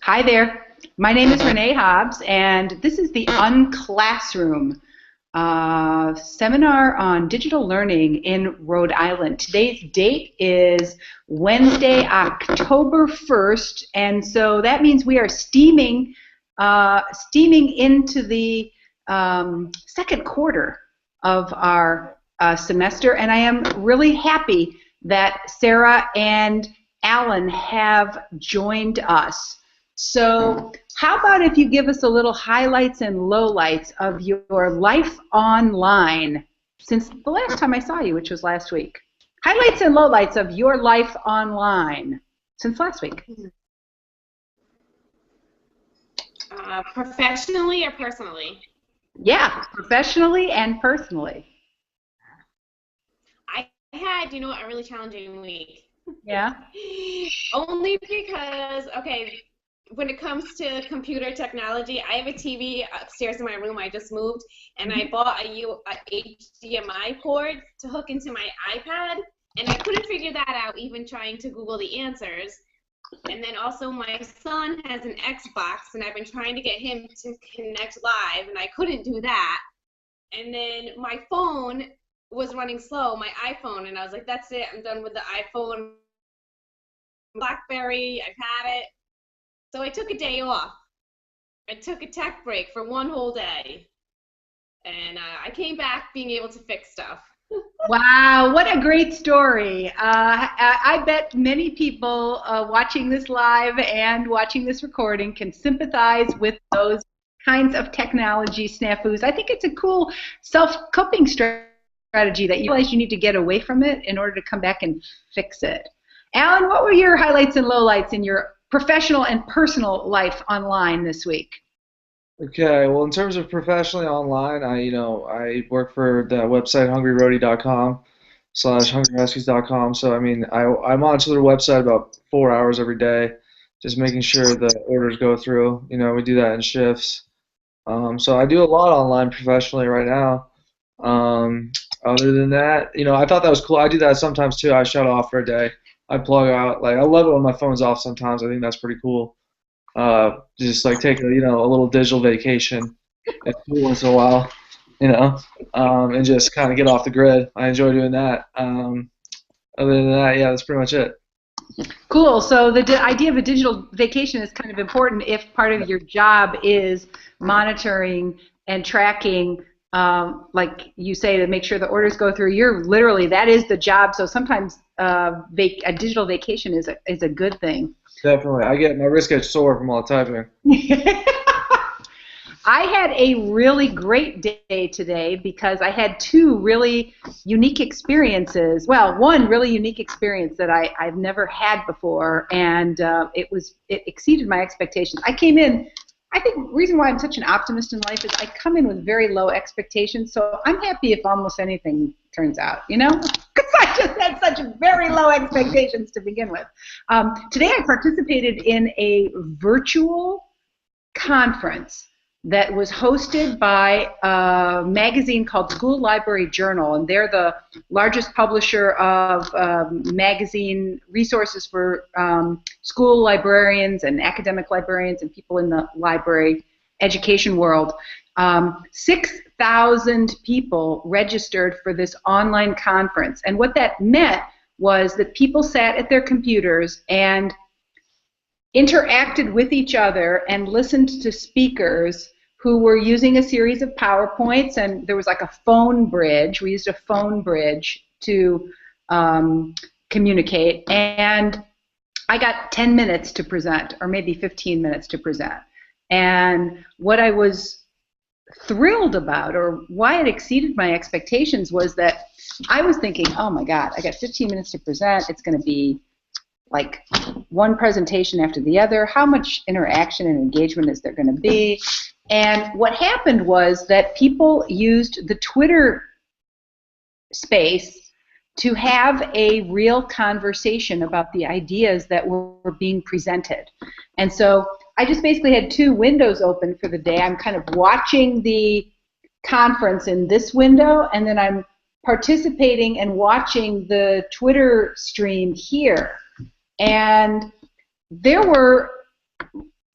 Hi there. My name is Renee Hobbs, and this is the UnClassroom seminar on digital learning in Rhode Island. Today's date is Wednesday, October 1st, and so that means we are steaming into the second quarter of our semester, and I am really happy that Sarah and Alan have joined us. So how about if you give us a little highlights and lowlights of your life online since the last time I saw you, which was last week. Highlights and lowlights of your life online since last week. Professionally or personally? Yeah, professionally and personally. I had, a really challenging week. Yeah. Only because, okay, when it comes to computer technology, I have a TV upstairs in my room. I just moved, and I bought a HDMI cord to hook into my iPad, and I couldn't figure that out, even trying to Google the answers. And then also my son has an Xbox, and I've been trying to get him to connect live, and I couldn't do that. And then my phone was running slow, my iPhone, and I was like, that's it, I'm done with the iPhone. BlackBerry, I've had it. So I took a day off. I took a tech break for one whole day. And I came back being able to fix stuff. Wow, what a great story. I bet many people watching this live and watching this recording can sympathize with those kinds of technology snafus. I think it's a cool self-coping strategy that you realize you need to get away from it in order to come back and fix it. Alan, what were your highlights and lowlights in your professional and personal life online this week? Okay, well, in terms of professionally online, I work for the website hungryroadie.com/hungryhuskies.com. So I monitor their website about 4 hours every day, just making sure the orders go through. We do that in shifts. So I do a lot online professionally right now. Other than that, I thought that was cool. I do that sometimes too. I shut off for a day. I plug out. Like, I love it when my phone's off sometimes. I think that's pretty cool. Just like take a little digital vacation once in a while, and just kind of get off the grid. I enjoy doing that. Other than that, yeah, that's pretty much it. Cool. So the idea of a digital vacation is kind of important if part of your job is monitoring and tracking, like you say, to make sure the orders go through. That is the job. So sometimes a digital vacation is a good thing. Definitely. My wrist gets sore from all the typing. I had a really great day today because I had two really unique experiences. Well, one really unique experience that I've never had before, and it exceeded my expectations. I came in. I think the reason why I'm such an optimist in life is I come in with very low expectations, so I'm happy if almost anything turns out, because I just had such very low expectations to begin with. Today I participated in a virtual conference that was hosted by a magazine called School Library Journal, and they're the largest publisher of magazine resources for school librarians and academic librarians and people in the library education world. 6,000 people registered for this online conference, and what that meant was that people sat at their computers and interacted with each other and listened to speakers who were using a series of PowerPoints, and there was like a phone bridge. We used a phone bridge to communicate, and I got 10 minutes to present, or maybe 15 minutes to present. And what I was thrilled about, or why it exceeded my expectations, was that I was thinking, oh my God, I got 15 minutes to present. It's going to be like one presentation after the other. How much interaction and engagement is there going to be? And what happened was that people used the Twitter space to have a real conversation about the ideas that were being presented. And so I just basically had two windows open for the day. I'm kind of watching the conference in this window, and then I'm participating and watching the Twitter stream here. And there were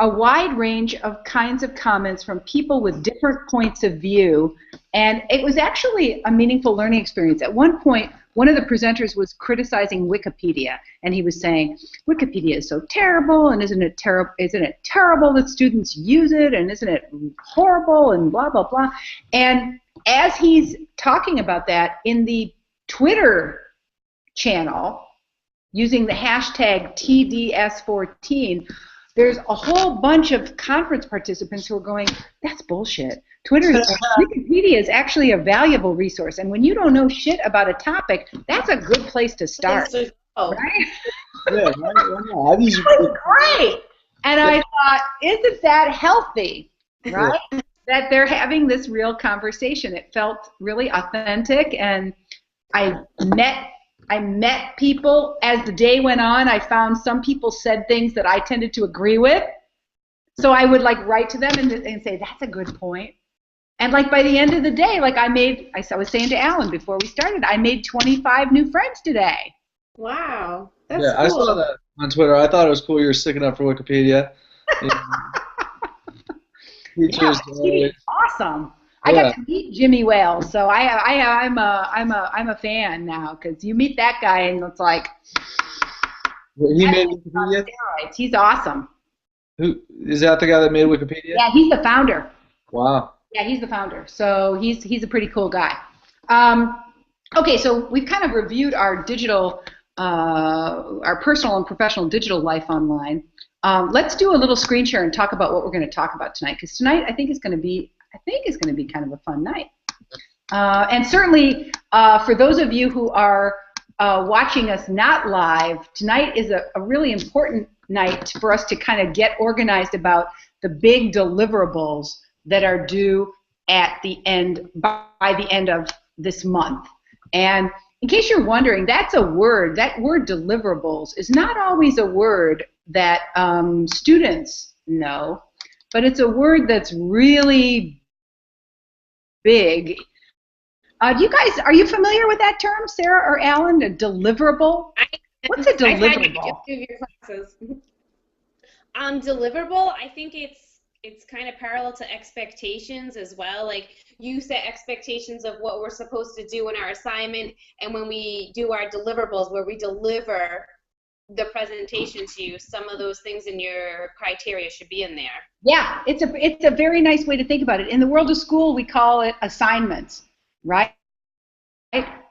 a wide range of kinds of comments from people with different points of view, and it was actually a meaningful learning experience. At one point, one of the presenters was criticizing Wikipedia, and he was saying, Wikipedia is so terrible, and isn't it terrible that students use it, and isn't it horrible, and blah, blah, blah. And as he's talking about that, in the Twitter channel, using the hashtag TDS14, there's a whole bunch of conference participants who are going, that's bullshit. Wikipedia is actually a valuable resource, and when you don't know shit about a topic, that's a good place to start. Right? Yeah, right. That's great. And I thought, isn't that healthy, right? That they're having this real conversation. It felt really authentic, and I met people as the day went on. I found some people said things that I tended to agree with. So I would like write to them and say, that's a good point. And like by the end of the day, like I was saying to Alan before we started, I made 25 new friends today. Wow. That's cool. I saw that on Twitter. I thought it was cool you were sticking up for Wikipedia. Teachers, awesome. I got to meet Jimmy Wales, so I'm a fan now, because you meet that guy and it's like he made Wikipedia. He's awesome. Who is that? The guy that made Wikipedia? Yeah, he's the founder. Wow. Yeah, he's the founder. So he's a pretty cool guy. Okay, so we've kind of reviewed our digital, our personal and professional digital life online. Let's do a little screen share and talk about what we're going to talk about tonight, because tonight I think is going to be kind of a fun night. And certainly for those of you who are watching us not live, tonight is a really important night for us to kind of get organized about the big deliverables that are due at the end, by the end of this month. And in case you're wondering, that's a word, that word deliverables is not always a word that students know, but it's a word that's really big. You guys, are you familiar with that term, Sarah or Alan, a deliverable? What's a deliverable? I've had to do your classes. Deliverable, I think it's kind of parallel to expectations as well. Like, you set expectations of what we're supposed to do in our assignment, and when we do our deliverables, where we deliver the presentation to you, some of those things in your criteria should be in there. Yeah, it's a very nice way to think about it. In the world of school, we call it assignments, right?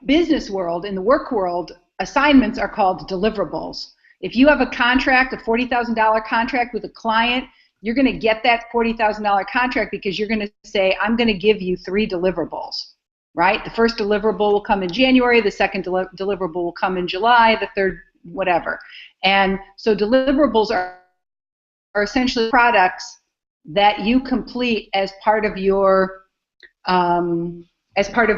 Business world, in the work world, assignments are called deliverables. If you have a contract, a $40,000 contract with a client, you're going to get that $40,000 contract because you're going to say, I'm going to give you 3 deliverables, right? The first deliverable will come in January, the second deliverable will come in July, the third, whatever. And so deliverables are essentially products that you complete as part of your work, as part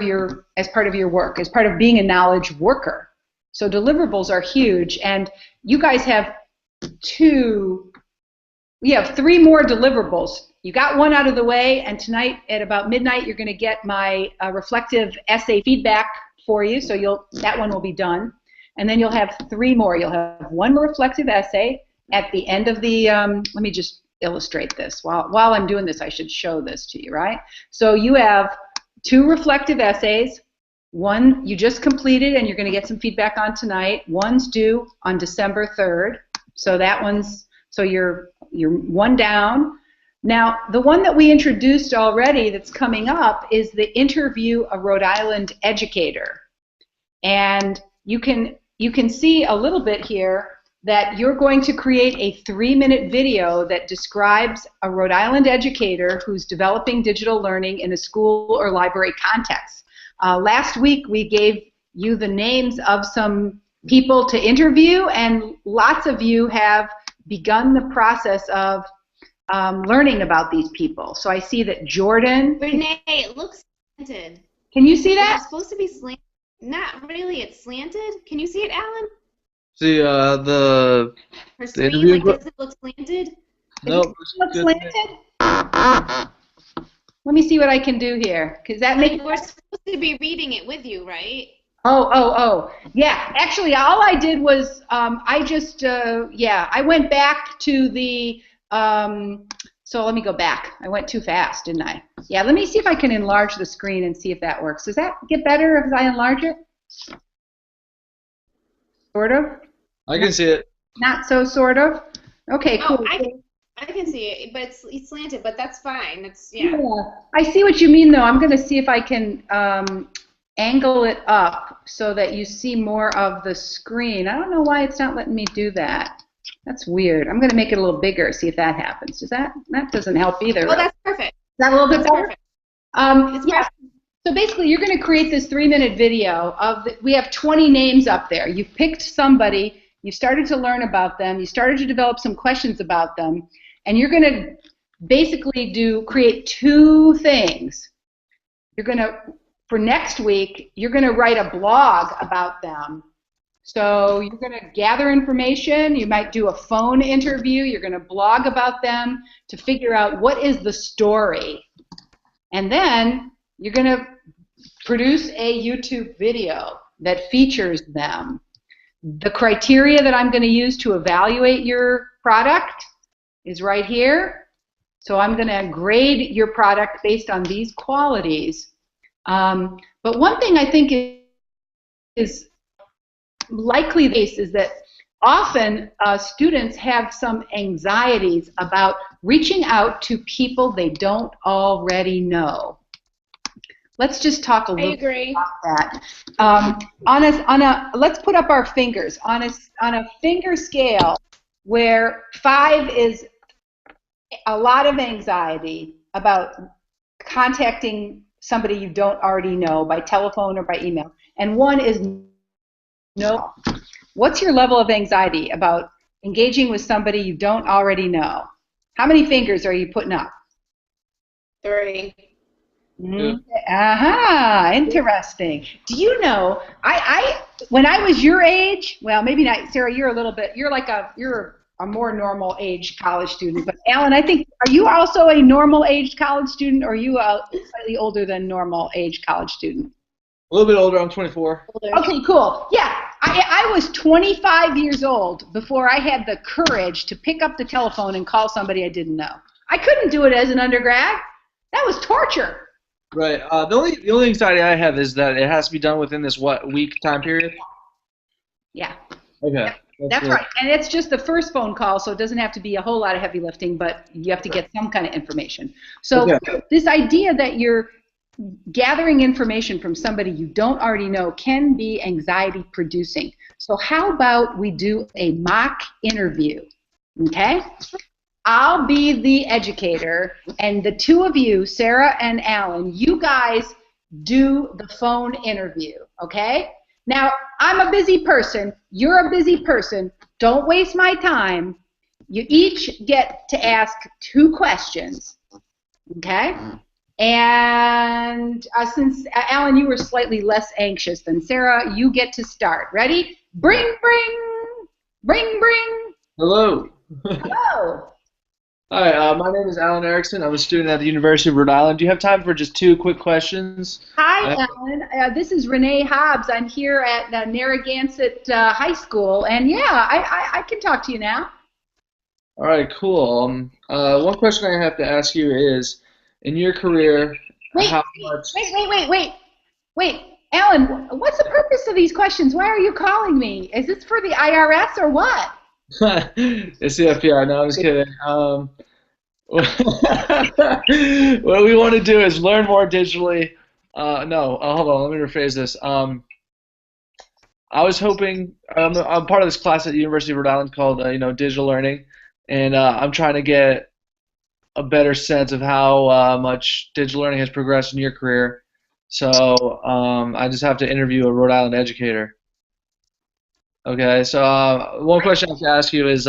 of being a knowledge worker. So deliverables are huge, and you guys have 3 more deliverables. You got one out of the way, and tonight at about midnight you're going to get my reflective essay feedback for you, so that one will be done. And then you'll have 3 more. You'll have 1 reflective essay at the end of the, let me just illustrate this. While I'm doing this, I should show this to you, right? So you have 2 reflective essays. 1 you just completed and you're going to get some feedback on tonight. 1's due on December 3rd. So you're 1 down. Now, the one that we introduced already that's coming up is the Interview a Rhode Island Educator. And you can see a little bit here that you're going to create a 3-minute video that describes a Rhode Island educator who's developing digital learning in a school or library context. Last week we gave you the names of some people to interview, and lots of you have begun the process of learning about these people. So I see that Jordan... Renee, it looks slanted. Can you see that? It's supposed to be slanted. Not really, it's slanted. Can you see it, Alan? See the interview, like, does it look slanted? Nope. Does it look slanted? Let me see what I can do here. Because that makes... We're supposed to be reading it with you, right? Oh. Yeah, actually all I did was I went back to the So let me go back. I went too fast, didn't I? Yeah, let me see if I can enlarge the screen and see if that works. Does that get better if I enlarge it? Sort of? I can see it. Not so sort of? Okay, cool. Oh, I can see it, but it's slanted, but that's fine. Yeah. I see what you mean, though. I'm going to see if I can angle it up so that you see more of the screen. I don't know why it's not letting me do that. That's weird. I'm going to make it a little bigger, see if that happens. That doesn't help either. Oh, that's perfect. Is that a little bit better? Perfect. Yeah. So basically, you're going to create this 3-minute video we have 20 names up there. You've picked somebody, you started to learn about them, you started to develop some questions about them, and you're going to basically create 2 things. You're going to, for next week, you're going to write a blog about them. So you're going to gather information, you might do a phone interview, you're going to blog about them to figure out what is the story. And then you're going to produce a YouTube video that features them. The criteria that I'm going to use to evaluate your product is right here. So I'm going to grade your product based on these qualities. But one thing I think is likely the case is that often students have some anxieties about reaching out to people they don't already know. Let's just talk a little bit about that. Let's put up our fingers. On a finger scale where 5 is a lot of anxiety about contacting somebody you don't already know by telephone or by email, and 1 is no. What's your level of anxiety about engaging with somebody you don't already know? How many fingers are you putting up? 3. Interesting. Do you know, when I was your age, well, maybe not, Sarah, you're a more normal age college student, but Alan, I think, are you also a normal age college student, or are you a slightly older than normal age college student? A little bit older, I'm 24. Okay, cool. Yeah, I was 25 years old before I had the courage to pick up the telephone and call somebody I didn't know. I couldn't do it as an undergrad. That was torture. Right. The only anxiety I have is that it has to be done within this week time period? Yeah. Okay. That's right. And it's just the first phone call, so it doesn't have to be a whole lot of heavy lifting, but you have to get some kind of information. So this idea that you're gathering information from somebody you don't already know can be anxiety producing. So how about we do a mock interview, okay? I'll be the educator, and the 2 of you, Sarah and Alan, you guys do the phone interview, okay? Now, I'm a busy person, you're a busy person, don't waste my time. You each get to ask 2 questions, okay? And since, Alan, you were slightly less anxious than Sarah, you get to start. Ready? Bring, bring, bring, bring. Hello. Hello. Hi, my name is Alan Erickson. I'm a student at the University of Rhode Island. Do you have time for just 2 quick questions? Hi, Alan. This is Renee Hobbs. I'm here at Narragansett High School, and yeah, I can talk to you now. All right, cool. One question I have to ask you is, in your career, how much... Wait, Alan, what's the purpose of these questions? Why are you calling me? Is this for the IRS or what? It's the FBI. No, I'm just kidding. What we want to do is learn more digitally. Hold on. Let me rephrase this. I was hoping I'm part of this class at the University of Rhode Island called digital learning, and I'm trying to get a better sense of how much digital learning has progressed in your career. So I just have to interview a Rhode Island educator. Okay, so one question I have to ask you is,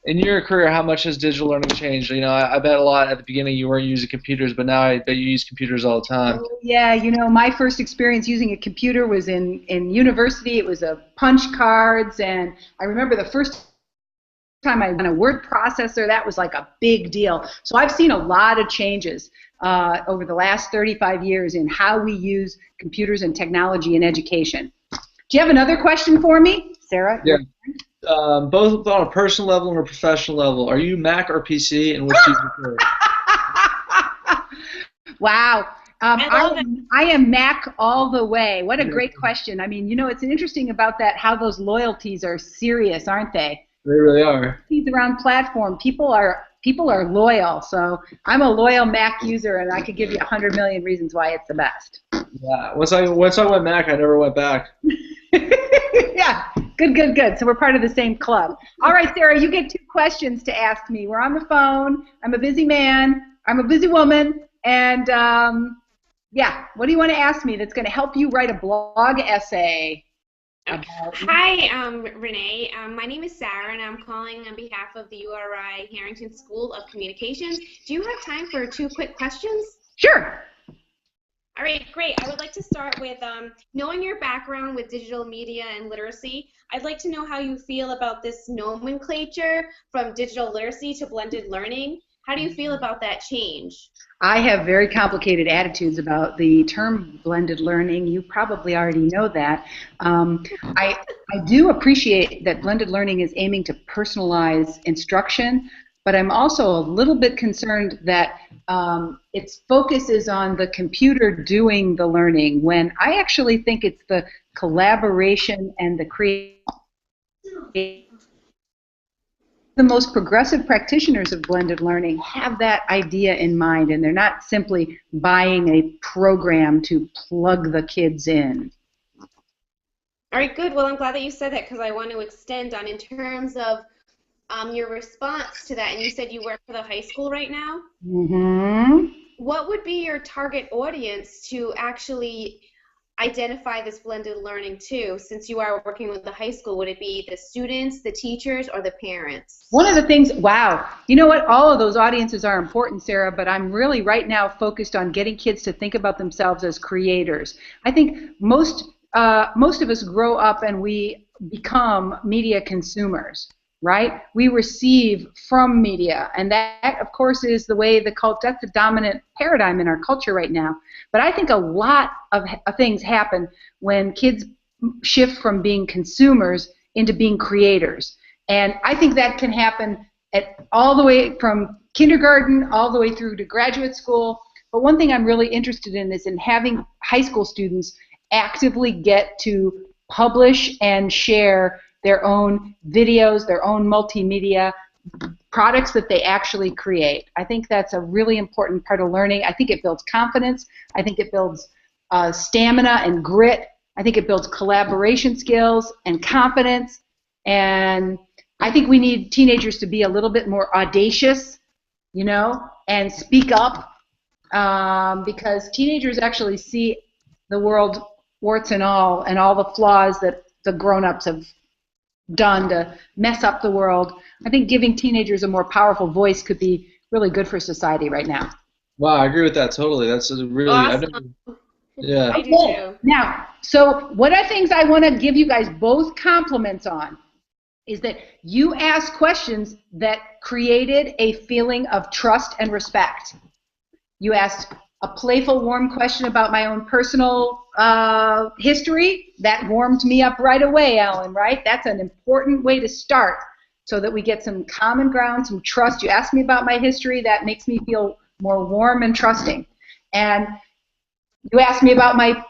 in your career, how much has digital learning changed? I bet a lot at the beginning you weren't using computers, but now I bet you use computers all the time. Oh, yeah, my first experience using a computer was in university. It was punch cards, and I remember the first time I ran a word processor, that was like a big deal. So I've seen a lot of changes over the last 35 years in how we use computers and technology in education. Do you have another question for me, Sarah? Yeah. Both on a personal level and a professional level. Are you Mac or PC, and which do you prefer? Wow. I love it. I am Mac all the way. What a great question. I mean, it's interesting about that, how those loyalties are serious, aren't they? They really are. Around platform, people are loyal. So I'm a loyal Mac user, and I could give you 100 million reasons why it's the best. Yeah. Once I went Mac, I never went back. Yeah. Good. So we're part of the same club. All right, Sarah, you get 2 questions to ask me. We're on the phone. I'm a busy man. I'm a busy woman. And, yeah, what do you want to ask me that's going to help you write a blog essay? Hi, Renee. My name is Sarah, and I'm calling on behalf of the URI Harrington School of Communications. Do you have time for 2 quick questions? Sure. All right, great. I would like to start with knowing your background with digital media and literacy. I'd like to know how you feel about this nomenclature from digital literacy to blended learning. How do you feel about that change? I have very complicated attitudes about the term blended learning. You probably already know that. I do appreciate that blended learning is aiming to personalize instruction, but I'm also a little bit concerned that its focus is on the computer doing the learning, when I actually think it's the collaboration and the creativity. The most progressive practitioners of blended learning have that idea in mind, and they're not simply buying a program to plug the kids in. All right, good. Well, I'm glad that you said that, because I want to extend on in terms of your response to that. And you said you work for the high school right now? Mm-hmm. What would be your target audience to actually identify this blended learning to, since you are working with the high school? Would it be the students, the teachers, or the parents? One of the things, wow, you know what, all of those audiences are important, Sarah, but I'm really right now focused on getting kids to think about themselves as creators. I think most of us grow up and we become media consumers, right? We receive from media, and that, of course, is the way that's the dominant paradigm in our culture right now. But I think a lot of things happen when kids shift from being consumers into being creators. And I think that can happen all the way from kindergarten all the way through to graduate school. But one thing I'm really interested in is in having high school students actively get to publish and share their own videos, their own multimedia products that they actually create. I think that's a really important part of learning. I think it builds confidence. I think it builds stamina and grit. I think it builds collaboration skills and confidence. And I think we need teenagers to be a little bit more audacious, and speak up, because teenagers actually see the world, warts and all the flaws that the grown-ups have done to mess up the world. I think giving teenagers a more powerful voice could be really good for society right now. Wow, I agree with that totally. That's a really awesome. Yeah. I do too. Now, so one of the things I want to give you guys both compliments on is that you asked questions that created a feeling of trust and respect. You asked a playful, warm question about my own personal history. That warmed me up right away, Alan, right? That's an important way to start so that we get some common ground, some trust. You asked me about my history. That makes me feel more warm and trusting. And you asked me about my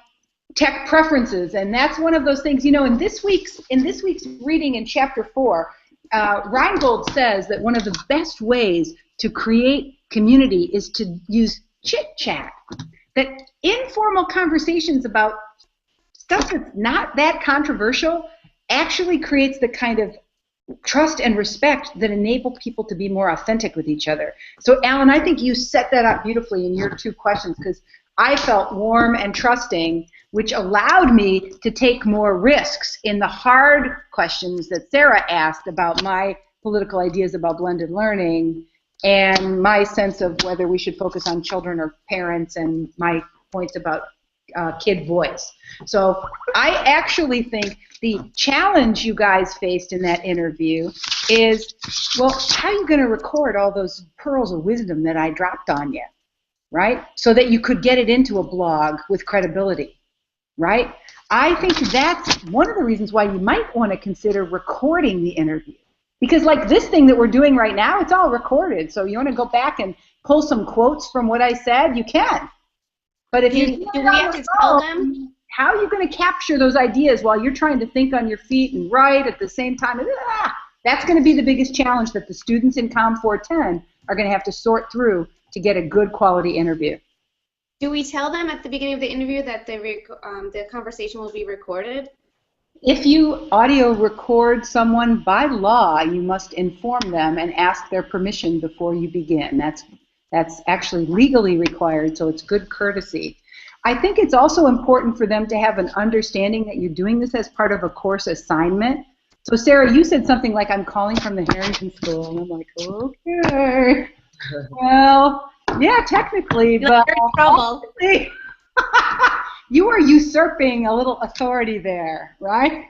tech preferences, and that's one of those things, in this week's reading in chapter 4, Reingold says that one of the best ways to create community is to use chit-chat, that informal conversations about stuff that's not that controversial actually creates the kind of trust and respect that enable people to be more authentic with each other. So, Alan, I think you set that up beautifully in your 2 questions, because I felt warm and trusting, which allowed me to take more risks in the hard questions that Sarah asked about my political ideas about blended learning and my sense of whether we should focus on children or parents, and my points about kid voice. So I actually think the challenge you guys faced in that interview is, well, how are you going to record all those pearls of wisdom that I dropped on you, right? So that you could get it into a blog with credibility, right? I think that's one of the reasons why you might want to consider recording the interview. Because like this thing that we're doing right now, it's all recorded. So you want to go back and pull some quotes from what I said, you can. But if do we have to tell them? How are you going to capture those ideas while you're trying to think on your feet and write at the same time? That's going to be the biggest challenge that the students in Com 410 are going to have to sort through to get a good quality interview. Do we tell them at the beginning of the interview that the conversation will be recorded? If you audio record someone, by law, you must inform them and ask their permission before you begin. That's actually legally required, so it's good courtesy. I think it's also important for them to have an understanding that you're doing this as part of a course assignment. So Sarah, you said something like, I'm calling from the Harrington School, and I'm like, okay. Well, yeah, technically, but you're in trouble. You are usurping a little authority there, right?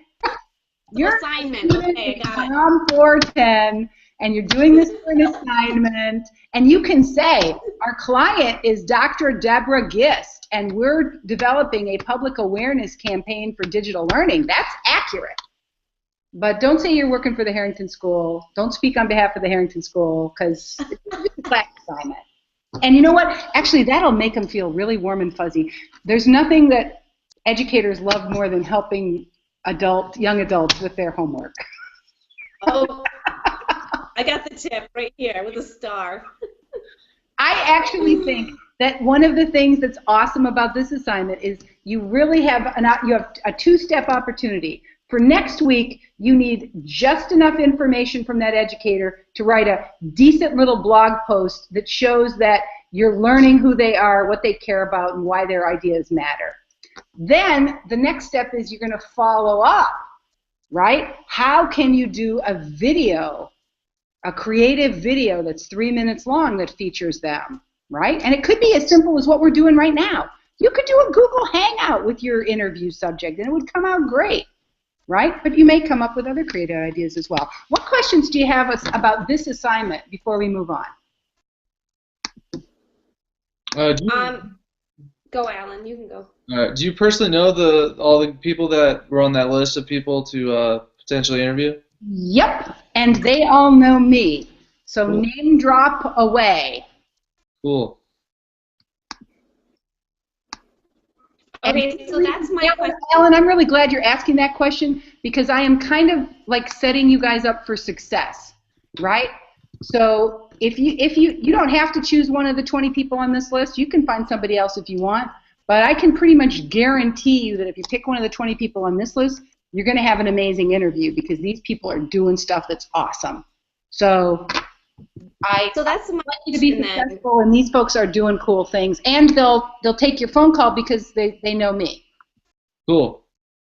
You're assignment. Okay, got it. Com 410, and you're doing this for an assignment, and you can say, our client is Dr. Deborah Gist, and we're developing a public awareness campaign for digital learning. That's accurate. But don't say you're working for the Harrington School. Don't speak on behalf of the Harrington School, because it's a class assignment. And you know what? Actually, that'll make them feel really warm and fuzzy. There's nothing that educators love more than helping young adults with their homework. Oh, I got the tip right here with a star. I actually think that one of the things that's awesome about this assignment is you really have a two-step opportunity. For next week, you need just enough information from that educator to write a decent little blog post that shows that you're learning who they are, what they care about, and why their ideas matter. Then the next step is you're going to follow up, right? How can you do a video, a creative video that's 3 minutes long that features them, right? And it could be as simple as what we're doing right now. You could do a Google Hangout with your interview subject, and it would come out great. Right? But you may come up with other creative ideas as well. What questions do you have about this assignment before we move on? Go, Alan. You can go. Do you personally know all the people that were on that list of people to potentially interview? Yep, and they all know me. So Cool. Name drop away. Cool. Okay, so that's my question. Alan, I'm really glad you're asking that question because I am kind of like setting you guys up for success, right? So if you don't have to choose one of the 20 people on this list, you can find somebody else if you want, but I can pretty much guarantee you that if you pick one of the 20 people on this list, you're going to have an amazing interview because these people are doing stuff that's awesome. So that's my want you to be successful, and these folks are doing cool things, and they'll take your phone call because they know me. Cool.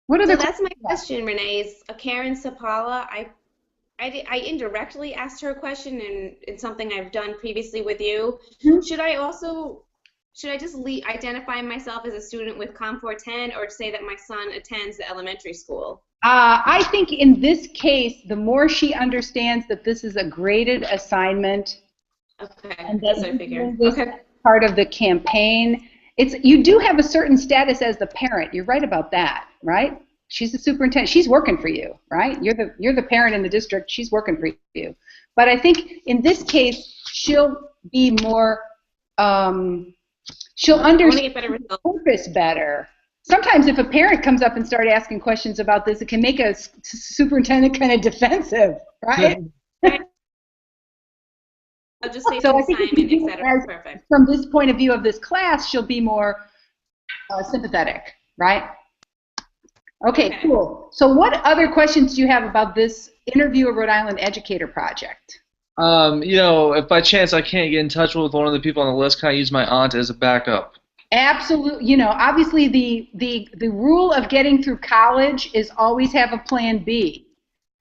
That's my question, Renee. Is Karen Sapala? I indirectly asked her a question in something I've done previously with you. Mm-hmm. Should I just identify myself as a student with Com 410, or say that my son attends the elementary school? I think in this case, the more she understands that this is a graded assignment, okay, and that's what I figured. Okay, part of the campaign, you do have a certain status as the parent. You're right about that, right? She's the superintendent. She's working for you, right? You're the parent in the district. She's working for you. But I think in this case, she'll be more. She'll understand the purpose better. Sometimes if a parent comes up and starts asking questions about this, it can make a superintendent kind of defensive, right? I'll just say so assignment, etc. Perfect. From this point of view of this class, she'll be more sympathetic, right? Okay, cool. So what other questions do you have about this Interview a Rhode Island Educator project? If by chance I can't get in touch with one of the people on the list, can I use my aunt as a backup? Absolutely. Obviously the rule of getting through college is always have a plan B,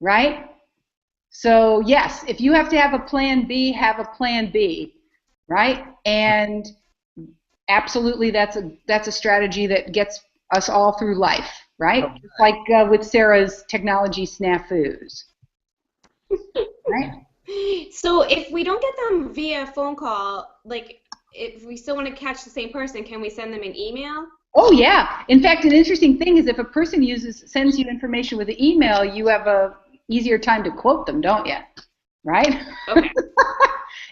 right? So yes, if you have to have a plan B, have a plan B, right? And absolutely that's a strategy that gets us all through life, right? Okay. Like with Sarah's technology snafus, right? So if we don't get them via phone call, like if we still want to catch the same person, can we send them an email? Oh yeah. In fact, an interesting thing is if a person sends you information with an email, you have a easier time to quote them, don't you? Right? Okay.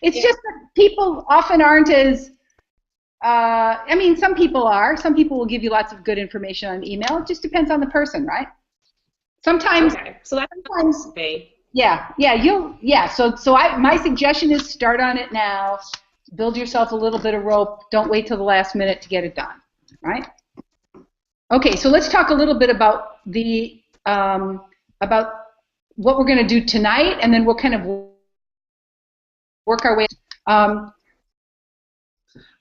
It's just that people often aren't as, I mean, some people are. Some people will give you lots of good information on email. It just depends on the person, right? Sometimes. Okay. So that's sometimes. Yeah. So my suggestion is start on it now. Build yourself a little bit of rope. Don't wait till the last minute to get it done, right? Okay, so let's talk a little bit about about what we're going to do tonight, and then we'll kind of work our way.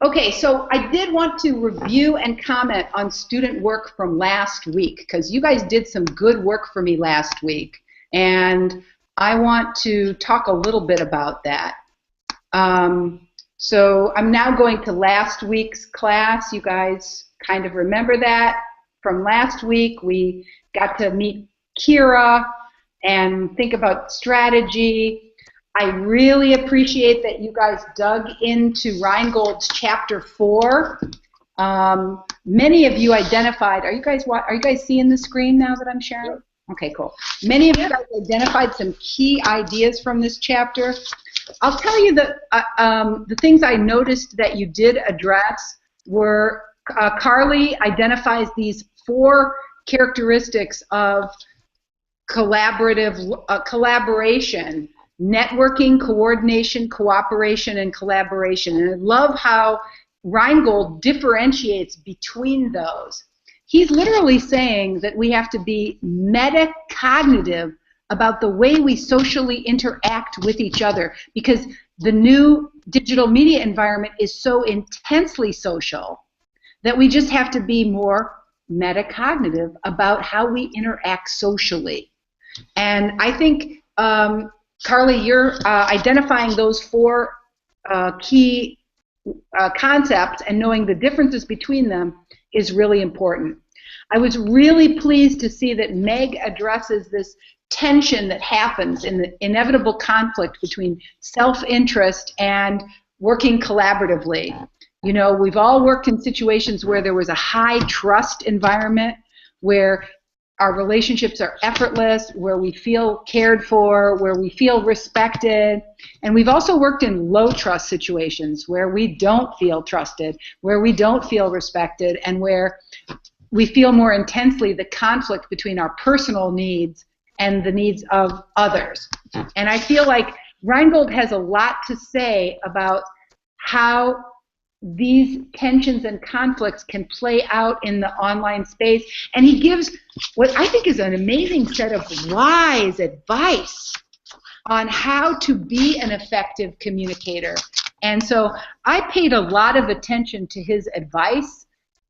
Okay, so I did want to review and comment on student work from last week, because you guys did some good work for me last week, and I want to talk a little bit about that. So I'm now going to last week's class. You guys kind of remember that. From last week, we got to meet Kira and think about strategy. I really appreciate that you guys dug into Rheingold's chapter 4. Many of you identified. Are you guys seeing the screen now that I'm sharing? Okay, cool. Many of you guys identified some key ideas from this chapter. I'll tell you that the things I noticed that you did address were Carly identifies these 4 characteristics of collaboration: networking, coordination, cooperation, and collaboration. And I love how Rheingold differentiates between those. He's literally saying that we have to be metacognitive about the way we socially interact with each other, because the new digital media environment is so intensely social that we just have to be more metacognitive about how we interact socially. And I think, Carly, you're identifying those 4 key concepts and knowing the differences between them is really important. I was really pleased to see that Meg addresses this tension that happens in the inevitable conflict between self-interest and working collaboratively. You know, we've all worked in situations where there was a high trust environment, where our relationships are effortless, where we feel cared for, where we feel respected. And we've also worked in low trust situations where we don't feel trusted, where we don't feel respected, and where we feel more intensely the conflict between our personal needs and the needs of others. And I feel like Rheingold has a lot to say about how these tensions and conflicts can play out in the online space. And he gives what I think is an amazing set of wise advice on how to be an effective communicator. And so I paid a lot of attention to his advice,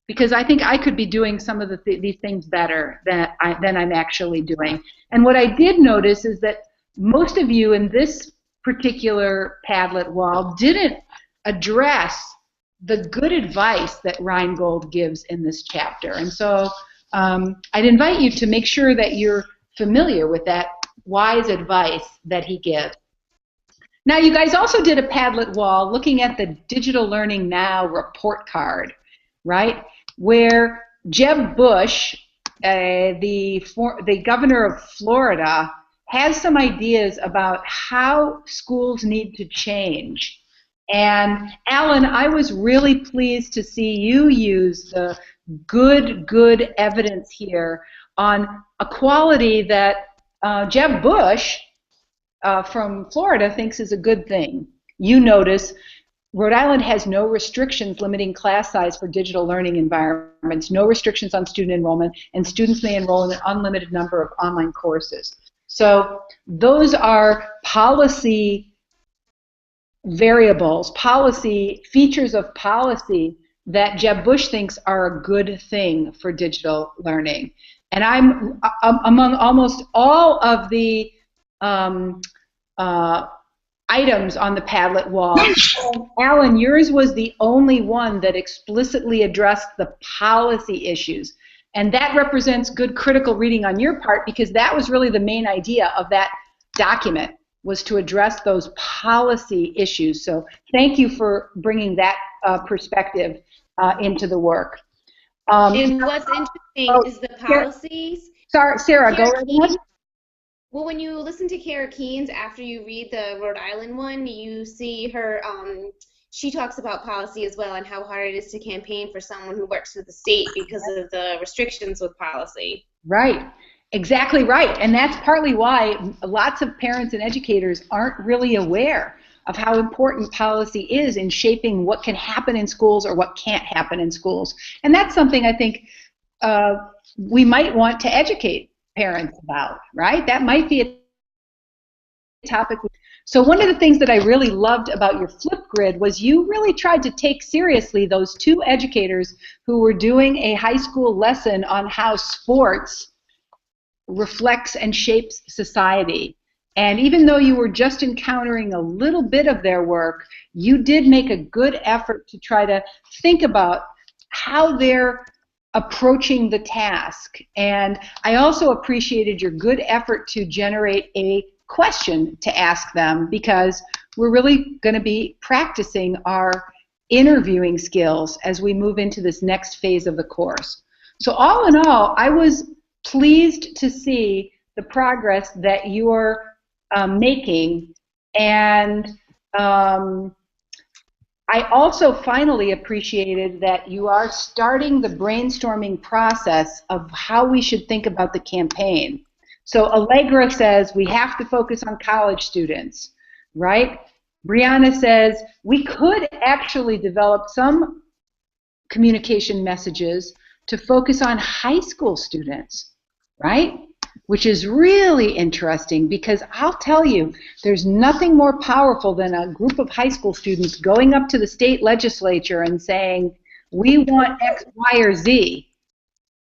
because I think I could be doing some of these things better than I'm actually doing. And what I did notice is that most of you in this particular Padlet Wall didn't address the good advice that Rheingold gives in this chapter. And so I'd invite you to make sure that you're familiar with that wise advice that he gives. Now, you guys also did a Padlet Wall looking at the Digital Learning Now report card, right? Where Jeb Bush, the governor of Florida, has some ideas about how schools need to change. And Alan, I was really pleased to see you use the good evidence here on a quality that Jeb Bush from Florida thinks is a good thing. You notice Rhode Island has no restrictions limiting class size for digital learning environments, no restrictions on student enrollment, and students may enroll in an unlimited number of online courses. So those are policy variables, policy features of policy that Jeb Bush thinks are a good thing for digital learning. And I'm among almost all of the items on the Padlet Wall. Alan, yours was the only one that explicitly addressed the policy issues. And that represents good critical reading on your part, because that was really the main idea of that document, was to address those policy issues. So thank you for bringing that perspective into the work. And what's interesting is the policies. Sorry, Sarah, go right ahead. Well, when you listen to Kara Keynes after you read the Rhode Island one, you see her, she talks about policy as well and how hard it is to campaign for someone who works for the state because of the restrictions with policy. Right, exactly right. And that's partly why lots of parents and educators aren't really aware of how important policy is in shaping what can happen in schools or what can't happen in schools. And that's something I think we might want to educate parents about, right? That might be a topic. So one of the things that I really loved about your Flipgrid was you really tried to take seriously those two educators who were doing a high school lesson on how sports reflects and shapes society. And even though you were just encountering a little bit of their work, you did make a good effort to try to think about how they're approaching the task. And I also appreciated your good effort to generate a question to ask them, because we're really going to be practicing our interviewing skills as we move into this next phase of the course. So all in all, I was pleased to see the progress that you're making, and I also finally appreciated that you are starting the brainstorming process of how we should think about the campaign. So Allegra says we have to focus on college students, right? Brianna says we could actually develop some communication messages to focus on high school students, right? Which is really interesting, because I'll tell you, there's nothing more powerful than a group of high school students going up to the state legislature and saying, we want X, Y, or Z.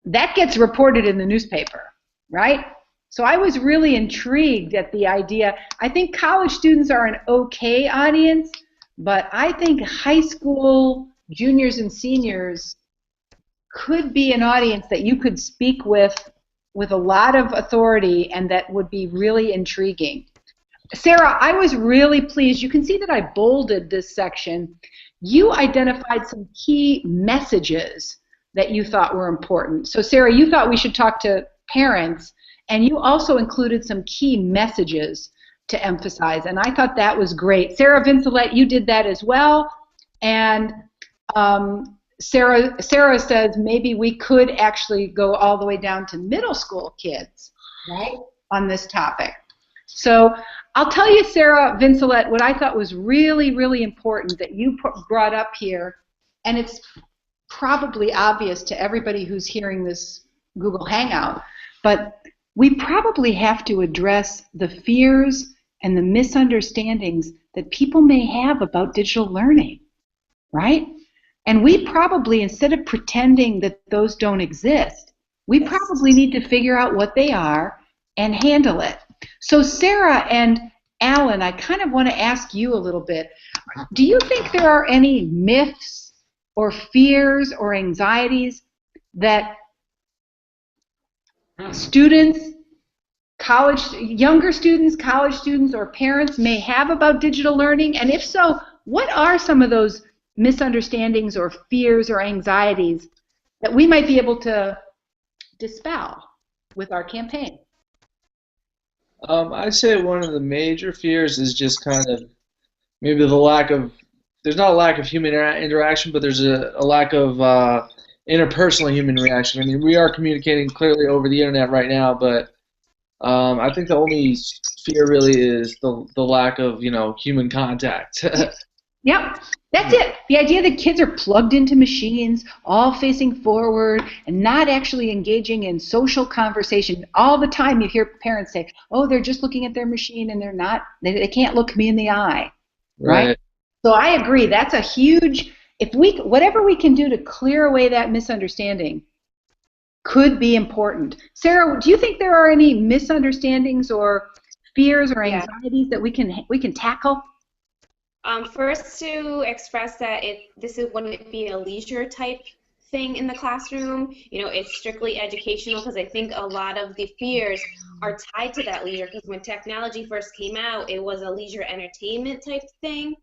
That gets reported in the newspaper, right? So I was really intrigued at the idea. I think college students are an okay audience, but I think high school juniors and seniors could be an audience that you could speak with a lot of authority, and that would be really intriguing. Sarah, I was really pleased. You can see that I bolded this section. You identified some key messages that you thought were important. So Sarah, you thought we should talk to parents, and you also included some key messages to emphasize, and I thought that was great. Sarah Vincelette, you did that as well, and Sarah says maybe we could actually go all the way down to middle school kids, right, on this topic. So I'll tell you, Sarah Vincelette, what I thought was really, really important that you brought up here, and it's probably obvious to everybody who's hearing this Google Hangout, but we probably have to address the fears and the misunderstandings that people may have about digital learning, right? And we probably, instead of pretending that those don't exist, we probably need to figure out what they are and handle it. So Sarah and Alan, I kind of want to ask you a little bit. Do you think there are any myths or fears or anxieties that students, younger students, college students, or parents may have about digital learning? And if so, what are some of those misunderstandings or fears or anxieties that we might be able to dispel with our campaign? I'd say one of the major fears is just kind of maybe the lack of, there's not a lack of human interaction, but there's a lack of interpersonal human reaction. I mean, we are communicating clearly over the internet right now, but I think the only fear really is the lack of, human contact. Yep, that's it. The idea that kids are plugged into machines, all facing forward, and not actually engaging in social conversation. All the time you hear parents say, oh, they're just looking at their machine and they can't look me in the eye, right? So I agree, that's a huge, whatever we can do to clear away that misunderstanding could be important. Sarah, do you think there are any misunderstandings or fears or anxieties that we can tackle? First, to express that this wouldn't be a leisure type thing in the classroom. It's strictly educational, because I think a lot of the fears are tied to that leisure, because when technology first came out, it was a leisure entertainment type thing.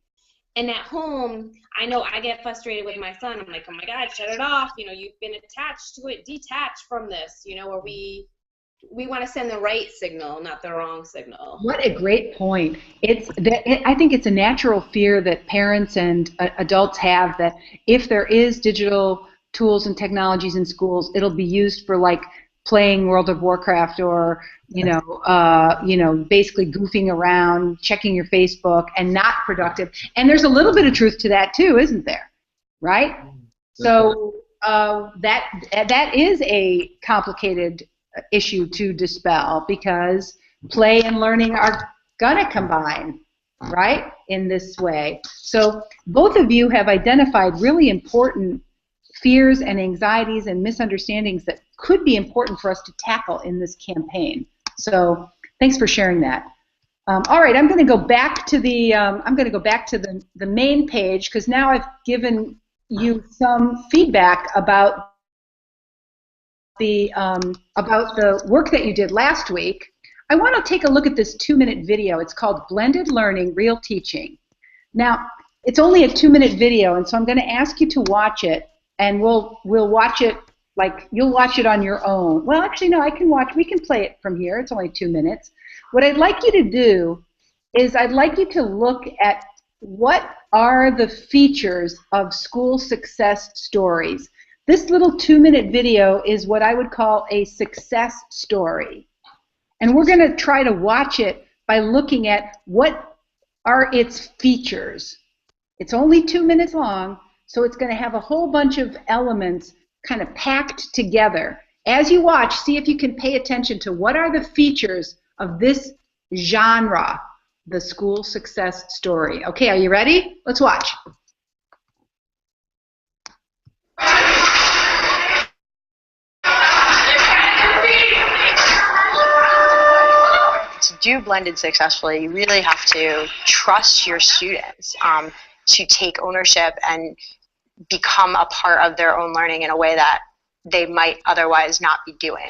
And at home, I know I get frustrated with my son. I'm like, oh my God, shut it off. You know, you've been attached to it. Detach from this. You know, or we want to send the right signal, not the wrong signal. What a great point. I think it's a natural fear that parents and adults have that if there is digital tools and technologies in schools, it'll be used for like playing World of Warcraft or basically goofing around, checking your Facebook, and not productive. And there's a little bit of truth to that too, isn't there? Right? So that is a complicated issue to dispel because play and learning are gonna combine, right, in this way. So both of you have identified really important fears and anxieties and misunderstandings that could be important for us to tackle in this campaign. So thanks for sharing that. All right, I'm going to go back to the main page because now I've given you some feedback about the work that you did last week. I want to take a look at this 2-minute video. It's called Blended Learning, Real Teaching. Now, it's only a 2-minute video, and so I'm going to ask you to watch it, and we'll watch it like you'll watch it on your own. Well, actually, no, we can play it from here. It's only 2 minutes. What I'd like you to do is I'd like you to look at what are the features of school success stories. This little 2-minute video is what I would call a success story. And we're going to try to watch it by looking at what are its features. It's only 2 minutes long, so it's going to have a whole bunch of elements kind of packed together. As you watch, see if you can pay attention to what are the features of this genre, the school success story. Okay, are you ready? Let's watch. To do blended successfully, you really have to trust your students to take ownership and become a part of their own learning in a way that they might otherwise not be doing.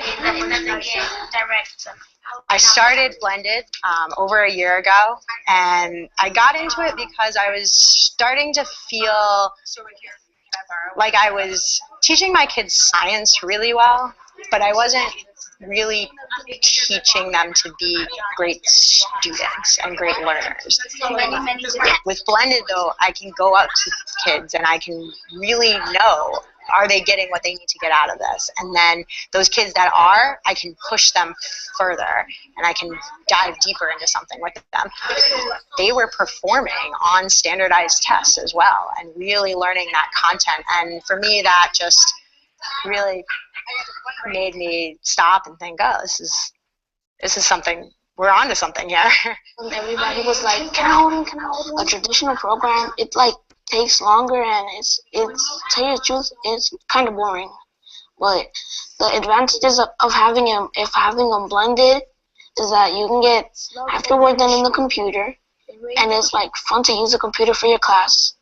I started blended over a year ago, and I got into it because I was starting to feel like I was teaching my kids science really well, but I wasn't really teaching them to be great students and great learners. With blended, though, I can go up to kids and I can really know, are they getting what they need to get out of this? And then those kids that are, I can push them further and I can dive deeper into something with them. They were performing on standardized tests as well and really learning that content. And for me, that just really made me stop and think, oh, this is something, we're onto something here. And everybody was like, can I hold him? A traditional program, it like takes longer and it's to tell you the truth, it's kind of boring. But the advantages of having them blended is that you can get half your work done in the computer, and it's like fun to use a computer for your class.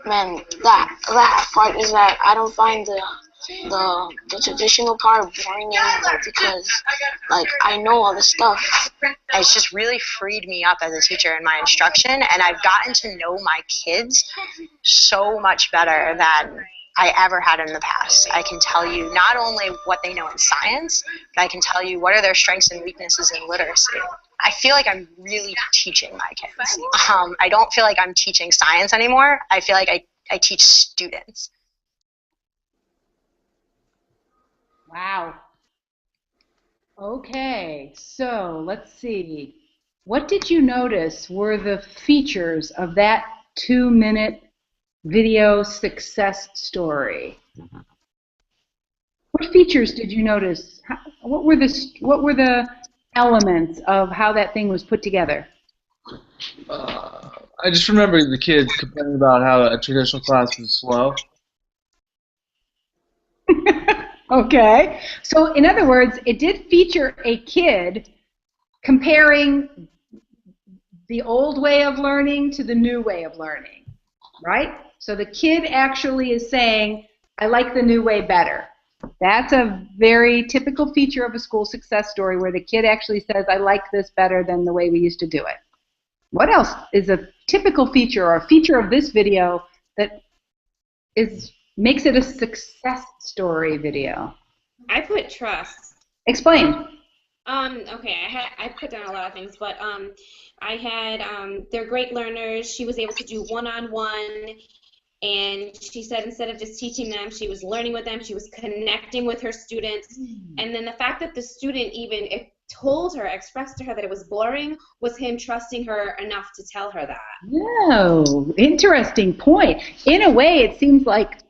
Man, that part is that I don't find the traditional part boring anymore because like I know all the stuff. It's just really freed me up as a teacher in my instruction, and I've gotten to know my kids so much better than I ever had in the past. I can tell you not only what they know in science, but I can tell you what are their strengths and weaknesses in literacy. I feel like I'm really teaching my kids. I don't feel like I'm teaching science anymore. I feel like I teach students. Wow. Okay, so let's see. What did you notice were the features of that 2-minute video success story? What features did you notice? What were the elements of how that thing was put together? I just remember the kids complaining about how a traditional class was slow. Okay, so in other words, it did feature a kid comparing the old way of learning to the new way of learning, right? So the kid actually is saying, I like the new way better. That's a very typical feature of a school success story where the kid actually says, I like this better than the way we used to do it. What else is a typical feature or feature of this video that makes it a success story video? I put trust. Explain. Okay, I put down a lot of things, but I had they're great learners. She was able to do one-on-one, and she said instead of just teaching them, she was learning with them. She was connecting with her students, and then the fact that the student even expressed to her that it was boring was him trusting her enough to tell her that. No, interesting point. In a way, it seems like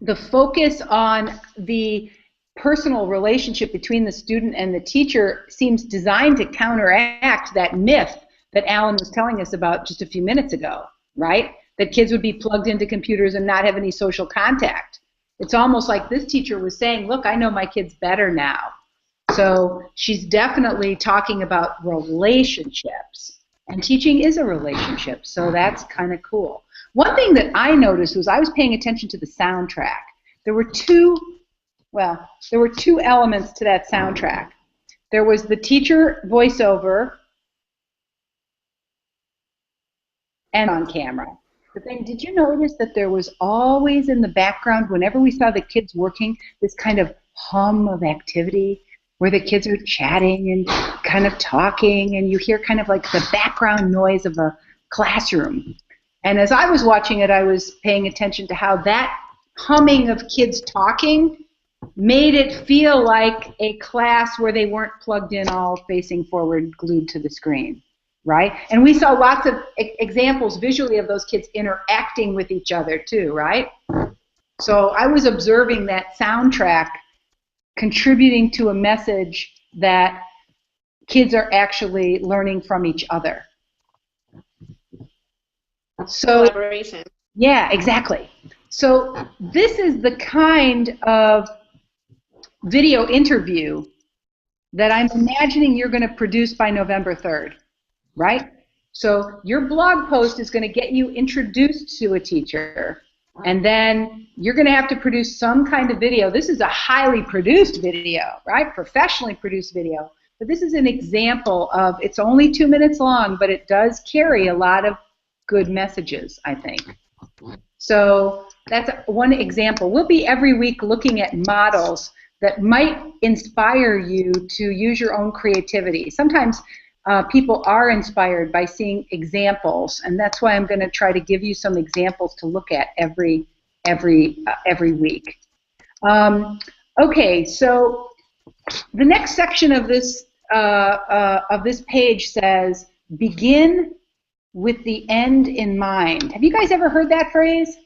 the focus on the personal relationship between the student and the teacher seems designed to counteract that myth that Alan was telling us about just a few minutes ago, right? That kids would be plugged into computers and not have any social contact. It's almost like this teacher was saying, look, I know my kids better now. So she's definitely talking about relationships. And teaching is a relationship, so that's kind of cool. One thing that I noticed was I was paying attention to the soundtrack. There were two elements to that soundtrack. There was the teacher voiceover and on camera. But then did you notice that there was always in the background, whenever we saw the kids working, this kind of hum of activity where the kids are chatting and kind of talking, and you hear kind of like the background noise of a classroom. And as I was watching it, I was paying attention to how that humming of kids talking made it feel like a class where they weren't plugged in all facing forward, glued to the screen, right? And we saw lots of examples visually of those kids interacting with each other too, right? So I was observing that soundtrack contributing to a message that kids are actually learning from each other. So, collaboration. Yeah, exactly. So this is the kind of video interview that I'm imagining you're going to produce by November 3rd, right? So your blog post is going to get you introduced to a teacher, and then you're going to have to produce some kind of video. This is a highly produced video, right? Professionally produced video. But this is an example of, it's only 2 minutes long, but it does carry a lot of good messages, I think. So that's one example. We'll be every week looking at models that might inspire you to use your own creativity. Sometimes people are inspired by seeing examples, and that's why I'm going to try to give you some examples to look at every week. Okay, so the next section of this page says, begin with the end in mind. Have you guys ever heard that phrase?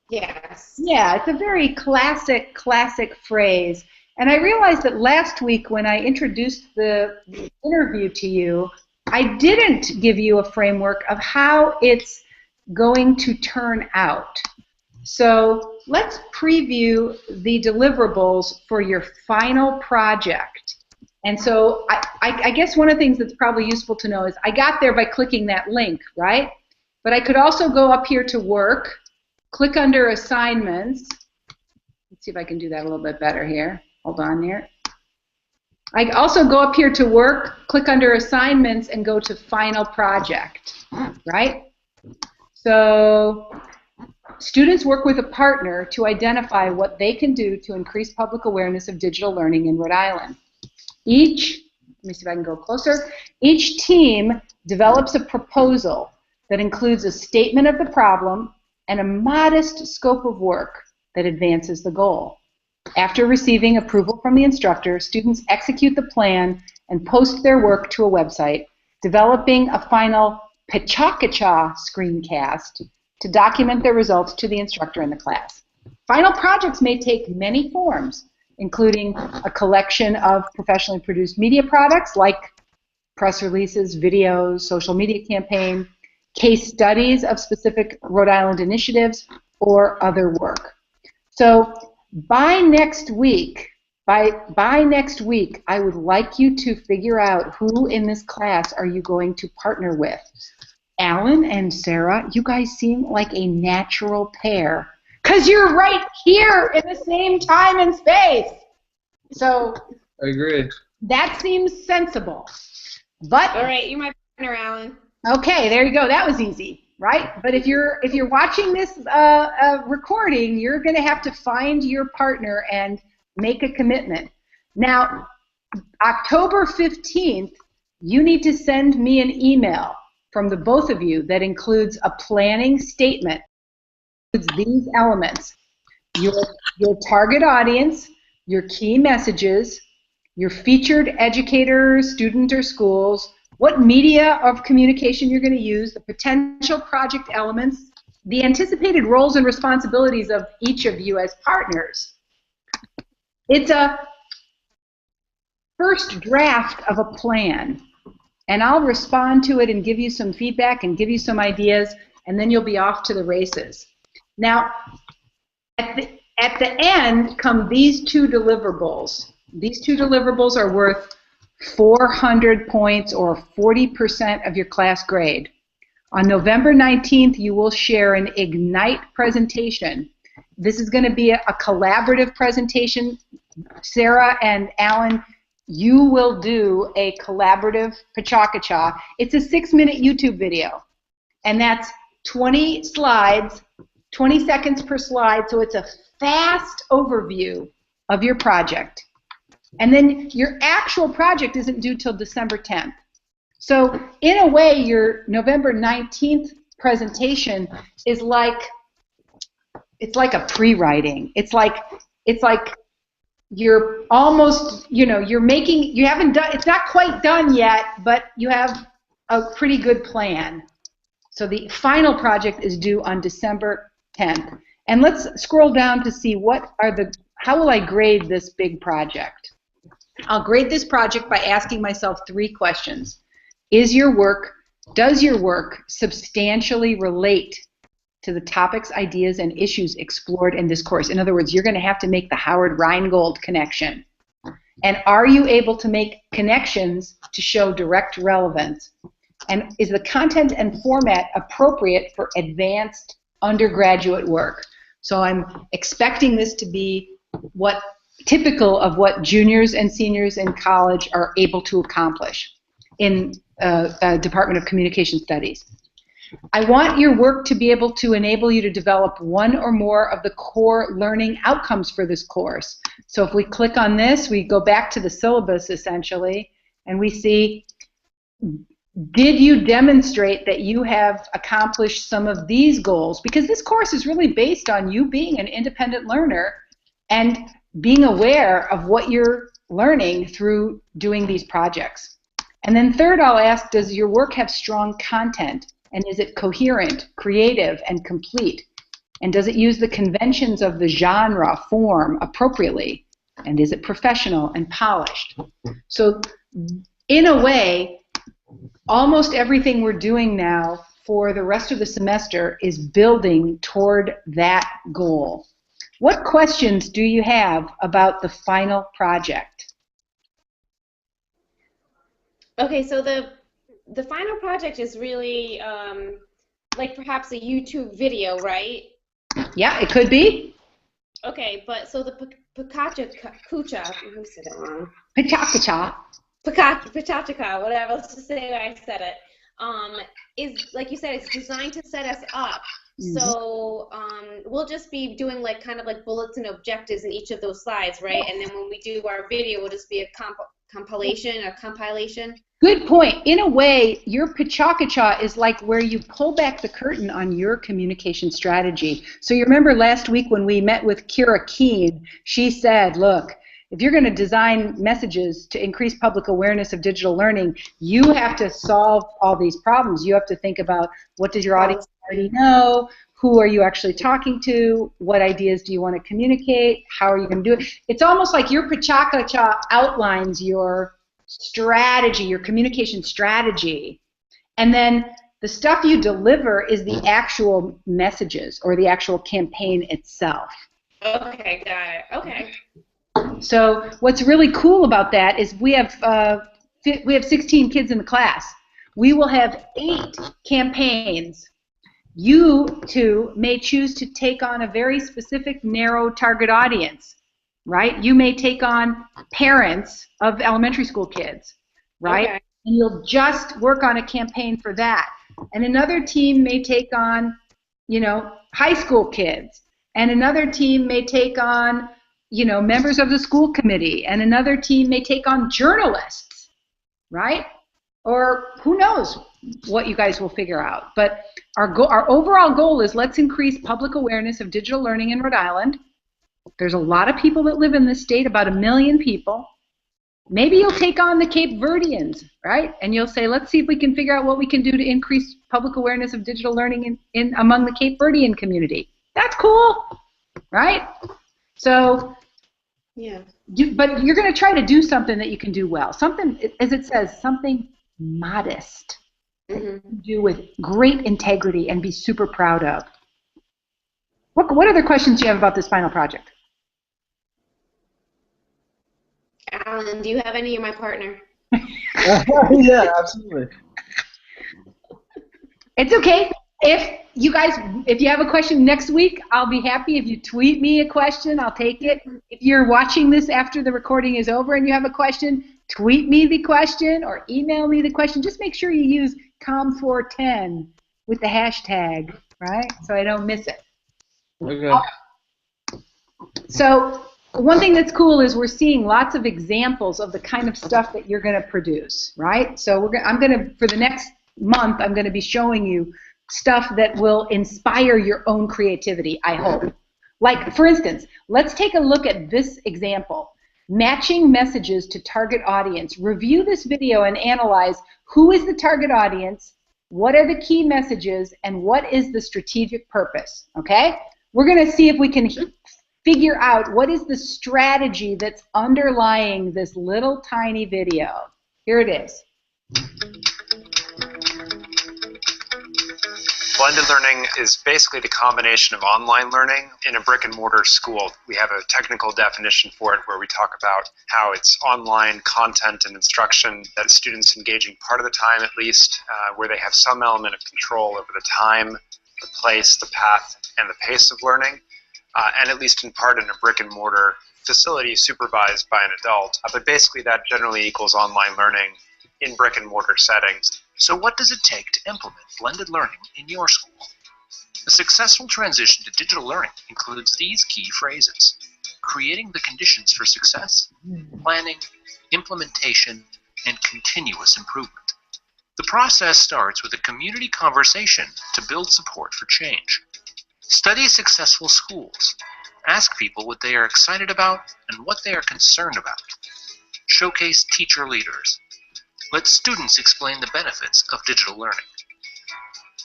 Yes. Yeah, it's a very classic phrase. And I realized that last week when I introduced the interview to you, I didn't give you a framework of how it's going to turn out. So let's preview the deliverables for your final project. And so I guess one of the things that's probably useful to know is I got there by clicking that link, right? But I could also go up here to work, click under assignments. Let's see if I can do that a little bit better here. Hold on here. I also go up here to work, click under assignments, and go to final project, right? So students work with a partner to identify what they can do to increase public awareness of digital learning in Rhode Island. Let me see if I can go closer. Each team develops a proposal that includes a statement of the problem and a modest scope of work that advances the goal. After receiving approval from the instructor, students execute the plan and post their work to a website, developing a final Pachakacha screencast to document their results to the instructor in the class. Final projects may take many forms, including a collection of professionally produced media products like press releases, videos, social media campaign, case studies of specific Rhode Island initiatives, or other work. So by next week, I would like you to figure out who in this class are you going to partner with. Alan and Sarah, you guys seem like a natural pair because you're right here in the same time and space. So I agree. That seems sensible. But all right, you're my partner, Alan. Okay, there you go. That was easy, right? But if you're watching this recording, you're going to have to find your partner and make a commitment. Now, October 15th, you need to send me an email from the both of you that includes a planning statement. These elements: your target audience, your key messages, your featured educator, student, or schools, what media of communication you're going to use, the potential project elements, the anticipated roles and responsibilities of each of you as partners. It's a first draft of a plan, and I'll respond to it and give you some feedback and give you some ideas, and then you'll be off to the races. Now, at the end come these two deliverables. These two deliverables are worth 400 points or 40% of your class grade. On November 19th, you will share an Ignite presentation. This is going to be a collaborative presentation. Sarah and Alan, you will do a collaborative Pachakacha. It's a 6-minute YouTube video, and that's 20 slides, 20 seconds per slide, so it's a fast overview of your project. And then your actual project isn't due till December 10th. So in a way, your November 19th presentation is like, it's like a pre-writing. It's like you're almost, you're making, you haven't done, it's not quite done yet, but you have a pretty good plan. So the final project is due on December 10th. And let's scroll down to see how will I grade this big project? I'll grade this project by asking myself 3 questions. Does your work substantially relate to the topics, ideas, and issues explored in this course? In other words, you're going to have to make the Howard Rheingold connection. And are you able to make connections to show direct relevance? And is the content and format appropriate for advanced undergraduate work? So I'm expecting this to be typical of what juniors and seniors in college are able to accomplish in Department of Communication Studies. I want your work to be able to enable you to develop one or more of the core learning outcomes for this course. So if we click on this, we go back to the syllabus essentially, and we see, did you demonstrate that you have accomplished some of these goals? Because this course is really based on you being an independent learner and being aware of what you're learning through doing these projects. And then third, I'll ask, does your work have strong content? And is it coherent, creative, and complete? And does it use the conventions of the genre form appropriately? And is it professional and polished? So in a way, almost everything we're doing now for the rest of the semester is building toward that goal. What questions do you have about the final project? Okay, so the final project is really like perhaps a YouTube video, right? Yeah, it could be. Okay, but so the Pachakacha, I'm going to say that wrong. Pachakacha, whatever, let's just say I said it, is, like you said, it's designed to set us up. Mm-hmm. So we'll just be doing kind of like bullets and objectives in each of those slides, right? And then when we do our video, it'll just be a compilation. Good point. In a way, your Pachakacha is like where you pull back the curtain on your communication strategy. So you remember last week when we met with Kira Keene, she said, look, if you're going to design messages to increase public awareness of digital learning, you have to solve all these problems. You have to think about, what does your audience already know? Who are you actually talking to? What ideas do you want to communicate? How are you going to do it? It's almost like your Pachakacha outlines your strategy, your communication strategy, and then the stuff you deliver is the actual messages or the actual campaign itself. Okay, got it. Okay. So what's really cool about that is we have 16 kids in the class. We will have 8 campaigns. You two may choose to take on a very specific, narrow target audience, right? You may take on parents of elementary school kids, right? Okay. and you'll just work on a campaign for that. And another team may take on, high school kids, and another team may take on, members of the school committee, and another team may take on journalists, right? Or who knows what you guys will figure out. But our overall goal is let's increase public awareness of digital learning in Rhode Island. There's a lot of people that live in this state, about 1 million people. Maybe you'll take on the Cape Verdeans, right? And you'll say, let's see if we can figure out what we can do to increase public awareness of digital learning in among the Cape Verdean community. That's cool, right? So, yeah. But you're going to try to do something that you can do well. Something, as it says, something modest. Mm-hmm. Do with great integrity and be super proud of. What other questions do you have about this final project? Alan, do you have any? You're my partner. Yeah, absolutely. It's okay. If you have a question next week, I'll be happy. If you tweet me a question, I'll take it. If you're watching this after the recording is over and you have a question, tweet me the question or email me the question. Just make sure you use COM410 with the hashtag, right? So I don't miss it. Okay. So one thing that's cool is we're seeing lots of examples of the kind of stuff that you're going to produce, right? So for the next month, I'm going to be showing you stuff that will inspire your own creativity, I hope. Like, for instance, let's take a look at this example. Matching messages to target audience. Review this video and analyze who is the target audience, what are the key messages, and what is the strategic purpose, okay? We're going to see if we can figure out what is the strategy that's underlying this little tiny video. Here it is. Blended learning is basically the combination of online learning in a brick and mortar school. We have a technical definition for it where we talk about how it's online content and instruction that students engaging part of the time at least, where they have some element of control over the time, the place, the path, and the pace of learning, and at least in part in a brick and mortar facility supervised by an adult. But basically that generally equals online learning in brick and mortar settings. So what does it take to implement blended learning in your school? A successful transition to digital learning includes these key phrases: creating the conditions for success, planning, implementation, and continuous improvement. The process starts with a community conversation to build support for change. Study successful schools. Ask people what they are excited about and what they are concerned about. Showcase teacher leaders. Let students explain the benefits of digital learning.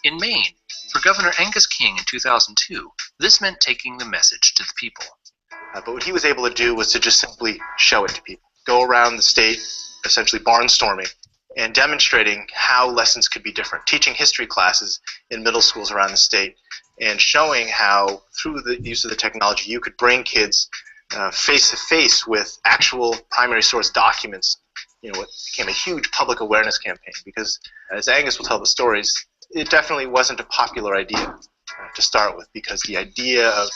In Maine, for Governor Angus King in 2002, this meant taking the message to the people. But what he was able to do was to just simply show it to people. Go around the state, essentially barnstorming, and demonstrating how lessons could be different. Teaching history classes in middle schools around the state, and showing how, through the use of the technology, you could bring kids face-to-face with actual primary source documents. It became a huge public awareness campaign because, as Angus will tell the stories, it definitely wasn't a popular idea to start with, because the idea of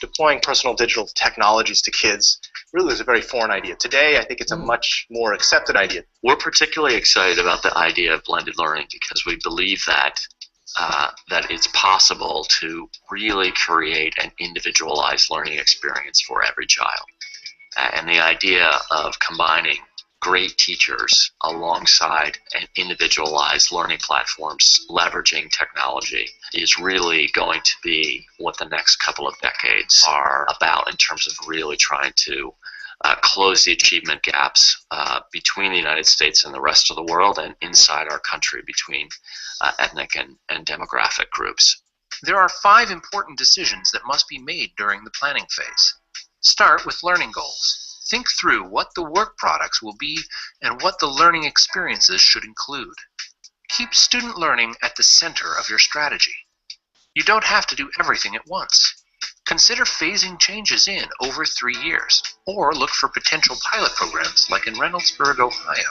deploying personal digital technologies to kids really was a very foreign idea. Today, I think it's a much more accepted idea. We're particularly excited about the idea of blended learning because we believe that it's possible to really create an individualized learning experience for every child. And the idea of combining great teachers alongside an individualized learning platforms leveraging technology is really going to be what the next couple of decades are about in terms of really trying to close the achievement gaps between the United States and the rest of the world, and inside our country between ethnic and demographic groups. There are 5 important decisions that must be made during the planning phase. Start with learning goals. Think through what the work products will be and what the learning experiences should include. Keep student learning at the center of your strategy. You don't have to do everything at once. Consider phasing changes in over 3 years, or look for potential pilot programs like in Reynoldsburg, Ohio.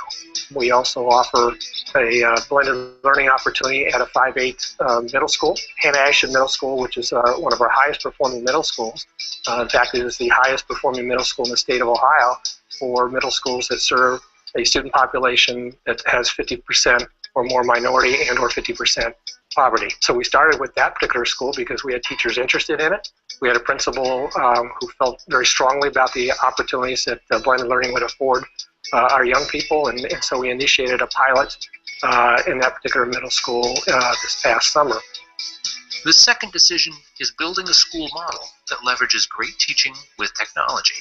We also offer a blended learning opportunity at a 5/8 middle school, Hannah Ashton Middle School, which is one of our highest performing middle schools. In fact, it is the highest performing middle school in the state of Ohio for middle schools that serve a student population that has 50% or more minority and or 50% poverty. So we started with that particular school because we had teachers interested in it. We had a principal who felt very strongly about the opportunities that blended learning would afford our young people, and so we initiated a pilot in that particular middle school this past summer. The second decision is building a school model that leverages great teaching with technology.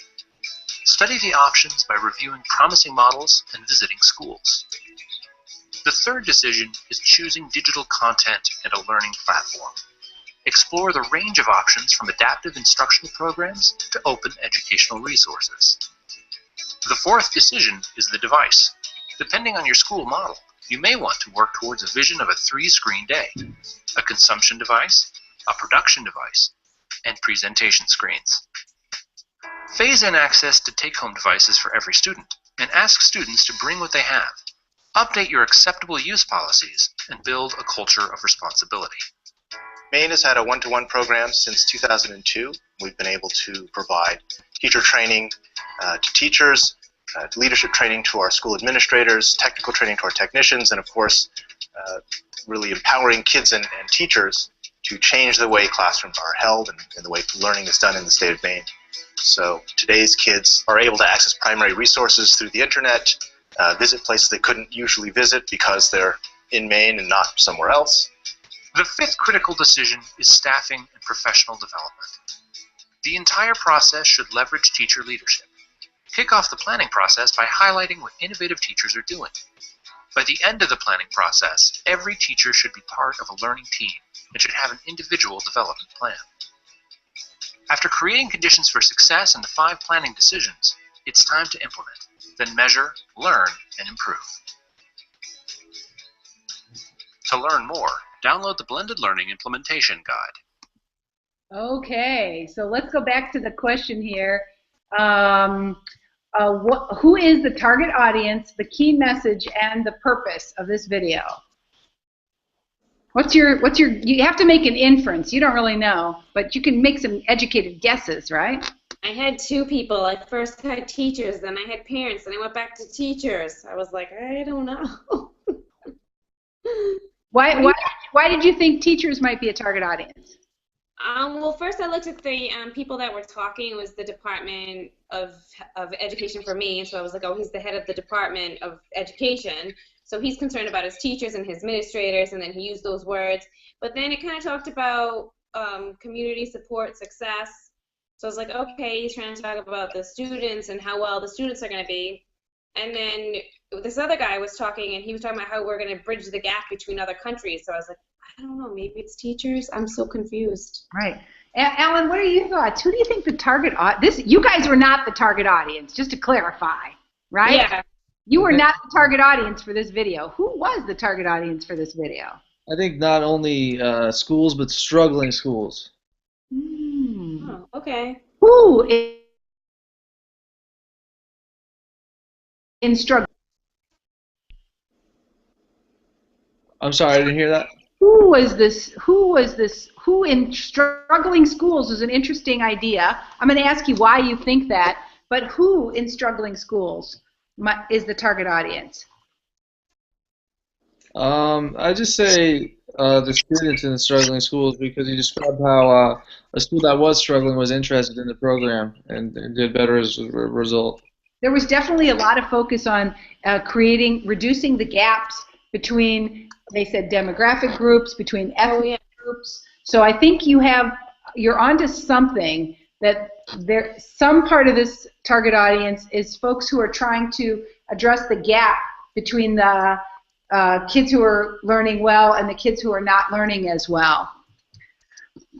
Study the options by reviewing promising models and visiting schools. The third decision is choosing digital content and a learning platform. Explore the range of options from adaptive instructional programs to open educational resources. The fourth decision is the device. Depending on your school model, you may want to work towards a vision of a 3-screen day, a consumption device, a production device, and presentation screens. Phase in access to take-home devices for every student, and ask students to bring what they have. Update your acceptable use policies, and build a culture of responsibility. Maine has had a one-to-one program since 2002. We've been able to provide teacher training to teachers, leadership training to our school administrators, technical training to our technicians, and of course, really empowering kids and teachers to change the way classrooms are held and the way learning is done in the state of Maine. So today's kids are able to access primary resources through the internet, visit places they couldn't usually visit because they're in Maine and not somewhere else. The fifth critical decision is staffing and professional development. The entire process should leverage teacher leadership. Kick off the planning process by highlighting what innovative teachers are doing. By the end of the planning process, every teacher should be part of a learning team and should have an individual development plan. After creating conditions for success and the 5 planning decisions, it's time to implement, then measure, learn, and improve. To learn more, download the Blended Learning Implementation Guide. Okay, so let's go back to the question here. Who is the target audience, the key message, and the purpose of this video? You have to make an inference. You don't really know, but you can make some educated guesses, right? I had 2 people. I first had teachers, then I had parents, and I went back to teachers. I was like, I don't know. Why did you think teachers might be a target audience? Well, first I looked at the people that were talking. It was the Department of Education for Maine, so I was like, oh, he's the head of the Department of Education, so he's concerned about his teachers and his administrators, and then he used those words. But then it kind of talked about community support, success. So I was like, okay, he's trying to talk about the students and how well the students are going to be. And then this other guy was talking, and he was talking about how we're going to bridge the gap between other countries. So I was like, I don't know, maybe it's teachers. I'm so confused. Right. Alan, what are your thoughts? Who do you think the target audience? You guys were not the target audience, just to clarify, right? Yeah. You were not the target audience for this video. Who was the target audience for this video? I think not only schools, but struggling schools. Oh, okay. Who in struggle? I'm sorry, I didn't hear that. Who was this? Who in struggling schools is an interesting idea. I'm going to ask you why you think that, but who in struggling schools is the target audience? I just say the students in the struggling schools, because you described how a school that was struggling was interested in the program and did better as a result. There was definitely a lot of focus on reducing the gaps between, they said, demographic groups, between ethnic groups. So I think you're onto something, that some part of this target audience is folks who are trying to address the gap between the kids who are learning well and the kids who are not learning as well.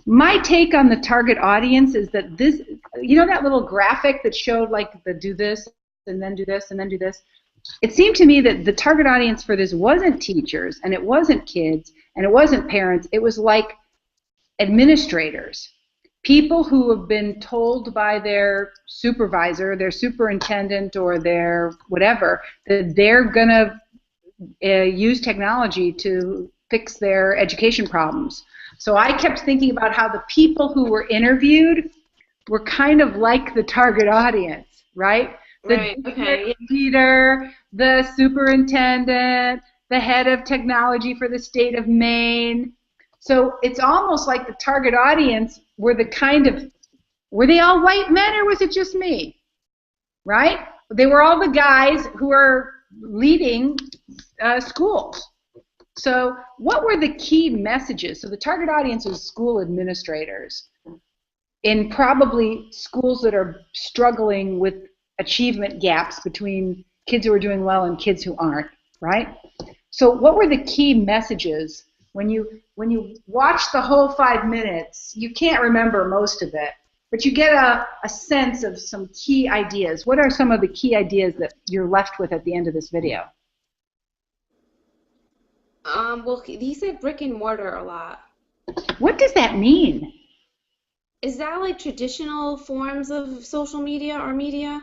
My take on the target audience is that this, you know, that little graphic that showed like the do this and then do this and then do this? It seemed to me that the target audience for this wasn't teachers, and it wasn't kids, and it wasn't parents. It was like administrators, people who have been told by their supervisor, their superintendent, or their whatever, that they're going to use technology to fix their education problems. So I kept thinking about how the people who were interviewed were kind of like the target audience, right? The Right, okay. leader, the superintendent, the head of technology for the state of Maine. So it's almost like the target audience were were they all white men or was it just me? Right? They were all the guys who are leading schools. So what were the key messages? So the target audience was school administrators in probably schools that are struggling with achievement gaps between kids who are doing well and kids who aren't, right? So what were the key messages? When you watch the whole 5 minutes, you can't remember most of it, but you get a sense of some key ideas. What are some of the key ideas that you're left with at the end of this video? Well, he said brick and mortar a lot. What does that mean? Is that like traditional forms of social media or media?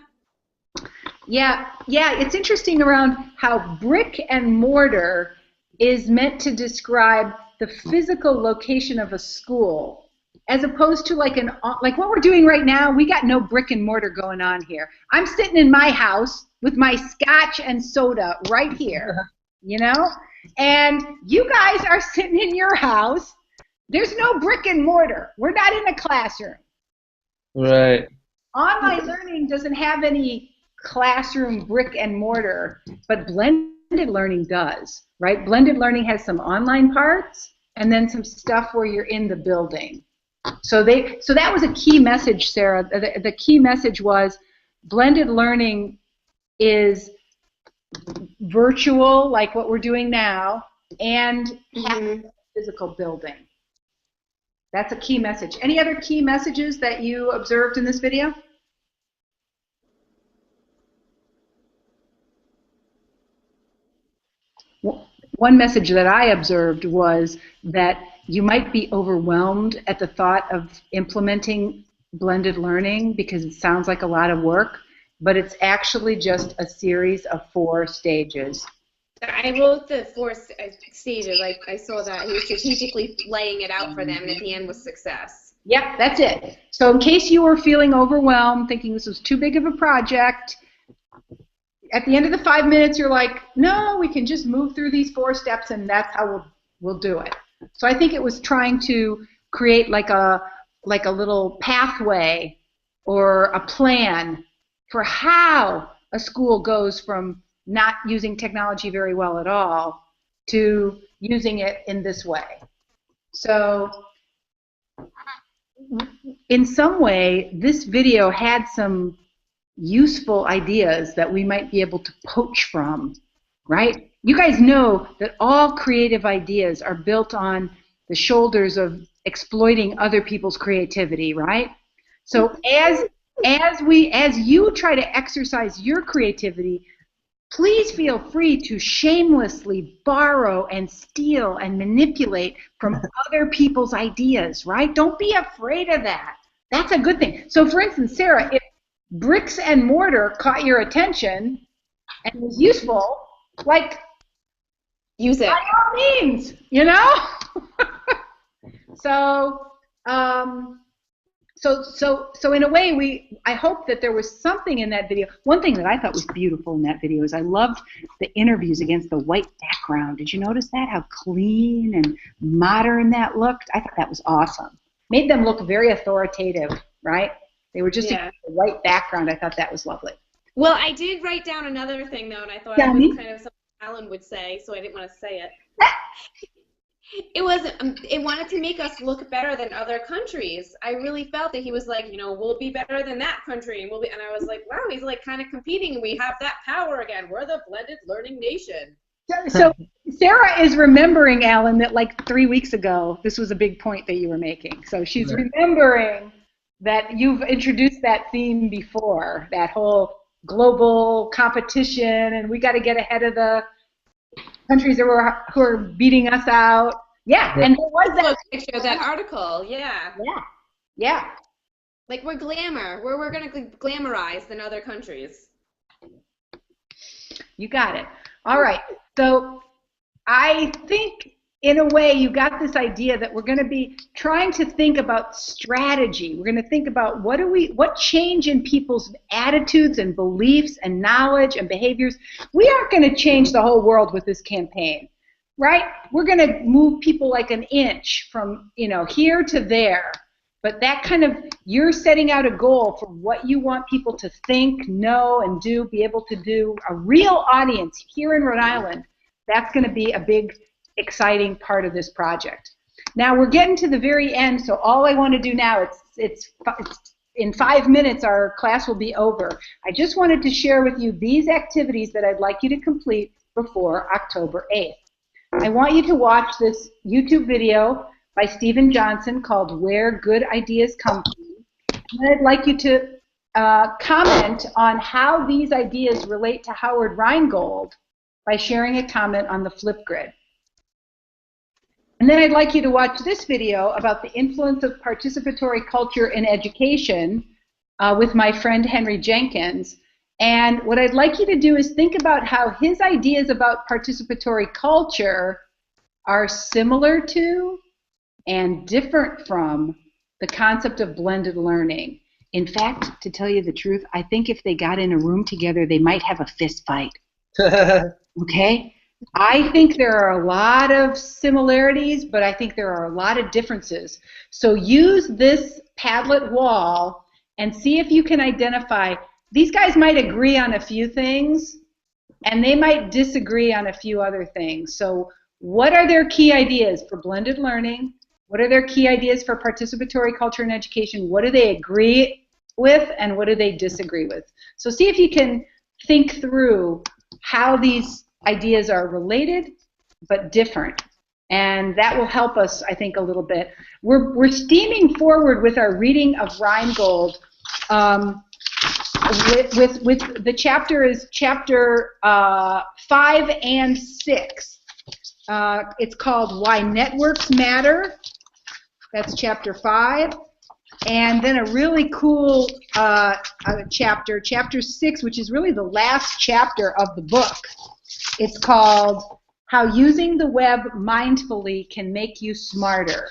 Yeah, it's interesting around how brick and mortar is meant to describe the physical location of a school, as opposed to like what we're doing right now. We got no brick and mortar going on here. I'm sitting in my house with my scotch and soda right here, you know? And you guys are sitting in your house. There's no brick and mortar. We're not in a classroom. Right. Online learning doesn't have any classroom brick and mortar, but blended learning does, right? Blended learning has some online parts and then some stuff where you're in the building. So that was a key message, Sarah. The key message was blended learning is virtual, like what we're doing now, and have a physical building. That's a key message. Any other key messages that you observed in this video? One message that I observed was that you might be overwhelmed at the thought of implementing blended learning because it sounds like a lot of work, but it's actually just a series of 4 stages. I wrote the 4 stages. Like I saw that he was strategically laying it out for them, and at the end was success. Yep, that's it. So in case you were feeling overwhelmed, thinking this was too big of a project, at the end of the 5 minutes, you're like, no, we can just move through these 4 steps, and that's how we'll do it. So I think it was trying to create like a little pathway or a plan for how a school goes from not using technology very well at all to using it in this way. So in some way, this video had some useful ideas that we might be able to poach from, right? You guys know that all creative ideas are built on the shoulders of exploiting other people's creativity, right? So as you try to exercise your creativity, please feel free to shamelessly borrow and steal and manipulate from other people's ideas, right? Don't be afraid of that. That's a good thing. So for instance, Sarah, if bricks and mortar caught your attention and was useful, like, use it. By all means, you know? So in a way, I hope that there was something in that video. One thing that I thought was beautiful in that video is I loved the interviews against the white background. Did you notice that? How clean and modern that looked? I thought that was awesome. Made them look very authoritative, right? They were just against the white background. I thought that was lovely. Well, I did write down another thing, though, and I thought it was kind of something Alan would say, so I didn't want to say it. It wanted to make us look better than other countries. I really felt that he was like, we'll be better than that country, and I was like, wow, he's like kind of competing, and we have that power again. We're the blended learning nation. So Sarah is remembering, Alan, that like 3 weeks ago, this was a big point that you were making. So she's remembering that you've introduced that theme before, that whole global competition, and we got to get ahead of the countries who are beating us out. Yeah, and there was that picture of that article. Yeah. Like we're going to glamorize than other countries. You got it. All right. So I think in a way, you got this idea that we're going to be trying to think about strategy. We're going to think about what change in people's attitudes and beliefs and knowledge and behaviors. We aren't going to change the whole world with this campaign, right? We're going to move people like an inch from, here to there. But that kind of, you're setting out a goal for what you want people to think, know, and do, be able to do. A real audience here in Rhode Island, that's going to be a big, exciting part of this project. Now we're getting to the very end, so all I want to do now, it's in 5 minutes our class will be over. I just wanted to share with you these activities that I'd like you to complete before October 8th. I want you to watch this YouTube video by Stephen Johnson called Where Good Ideas Come From. And I'd like you to comment on how these ideas relate to Howard Rheingold by sharing a comment on the Flipgrid. And then I'd like you to watch this video about the influence of participatory culture in education with my friend Henry Jenkins. And what I'd like you to do is think about how his ideas about participatory culture are similar to and different from the concept of blended learning. In fact, to tell you the truth, I think if they got in a room together, they might have a fist fight. Okay? I think there are a lot of similarities, but I think there are a lot of differences. So use this Padlet Wall and see if you can identify. These guys might agree on a few things, and they might disagree on a few other things. So what are their key ideas for blended learning? What are their key ideas for participatory culture in education? What do they agree with, and what do they disagree with? So see if you can think through how these ideas are related but different, and that will help us, I think, a little bit. We're steaming forward with our reading of Rheingold. With the chapter is chapter 5 and 6. It's called Why Networks Matter. That's chapter 5. And then a really cool chapter, chapter 6, which is really the last chapter of the book. It's called How Using the Web Mindfully Can Make You Smarter,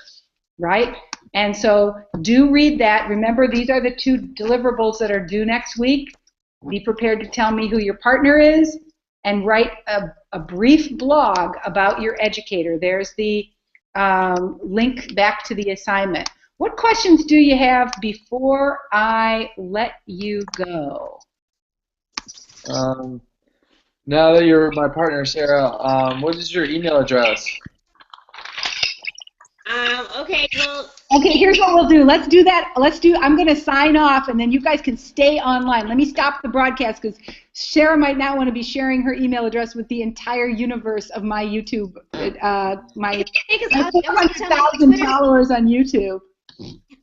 right? And so do read that. Remember, these are the 2 deliverables that are due next week. Be prepared to tell me who your partner is and write a brief blog about your educator. There's the link back to the assignment. What questions do you have before I let you go? Now that you're my partner, Sarah, what is your email address? Okay, well. Okay, here's what we'll do. Let's do that. I'm going to sign off, and then you guys can stay online. Let me stop the broadcast because Sarah might not want to be sharing her email address with the entire universe of my YouTube, my 400,000 followers on YouTube.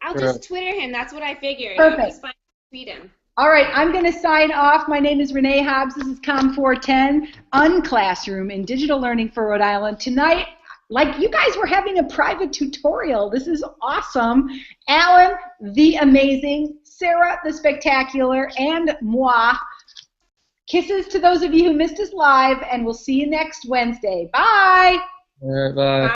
I'll just Twitter him. That's what I figured. Perfect. I'll just find tweet him. All right, I'm going to sign off. My name is Renee Hobbs. This is Com 410, UnClassroom in Digital Learning for Rhode Island. Tonight, like you guys were having a private tutorial. This is awesome. Alan, the amazing, Sarah, the spectacular, and moi. Kisses to those of you who missed us live, and we'll see you next Wednesday. Bye. All right, bye.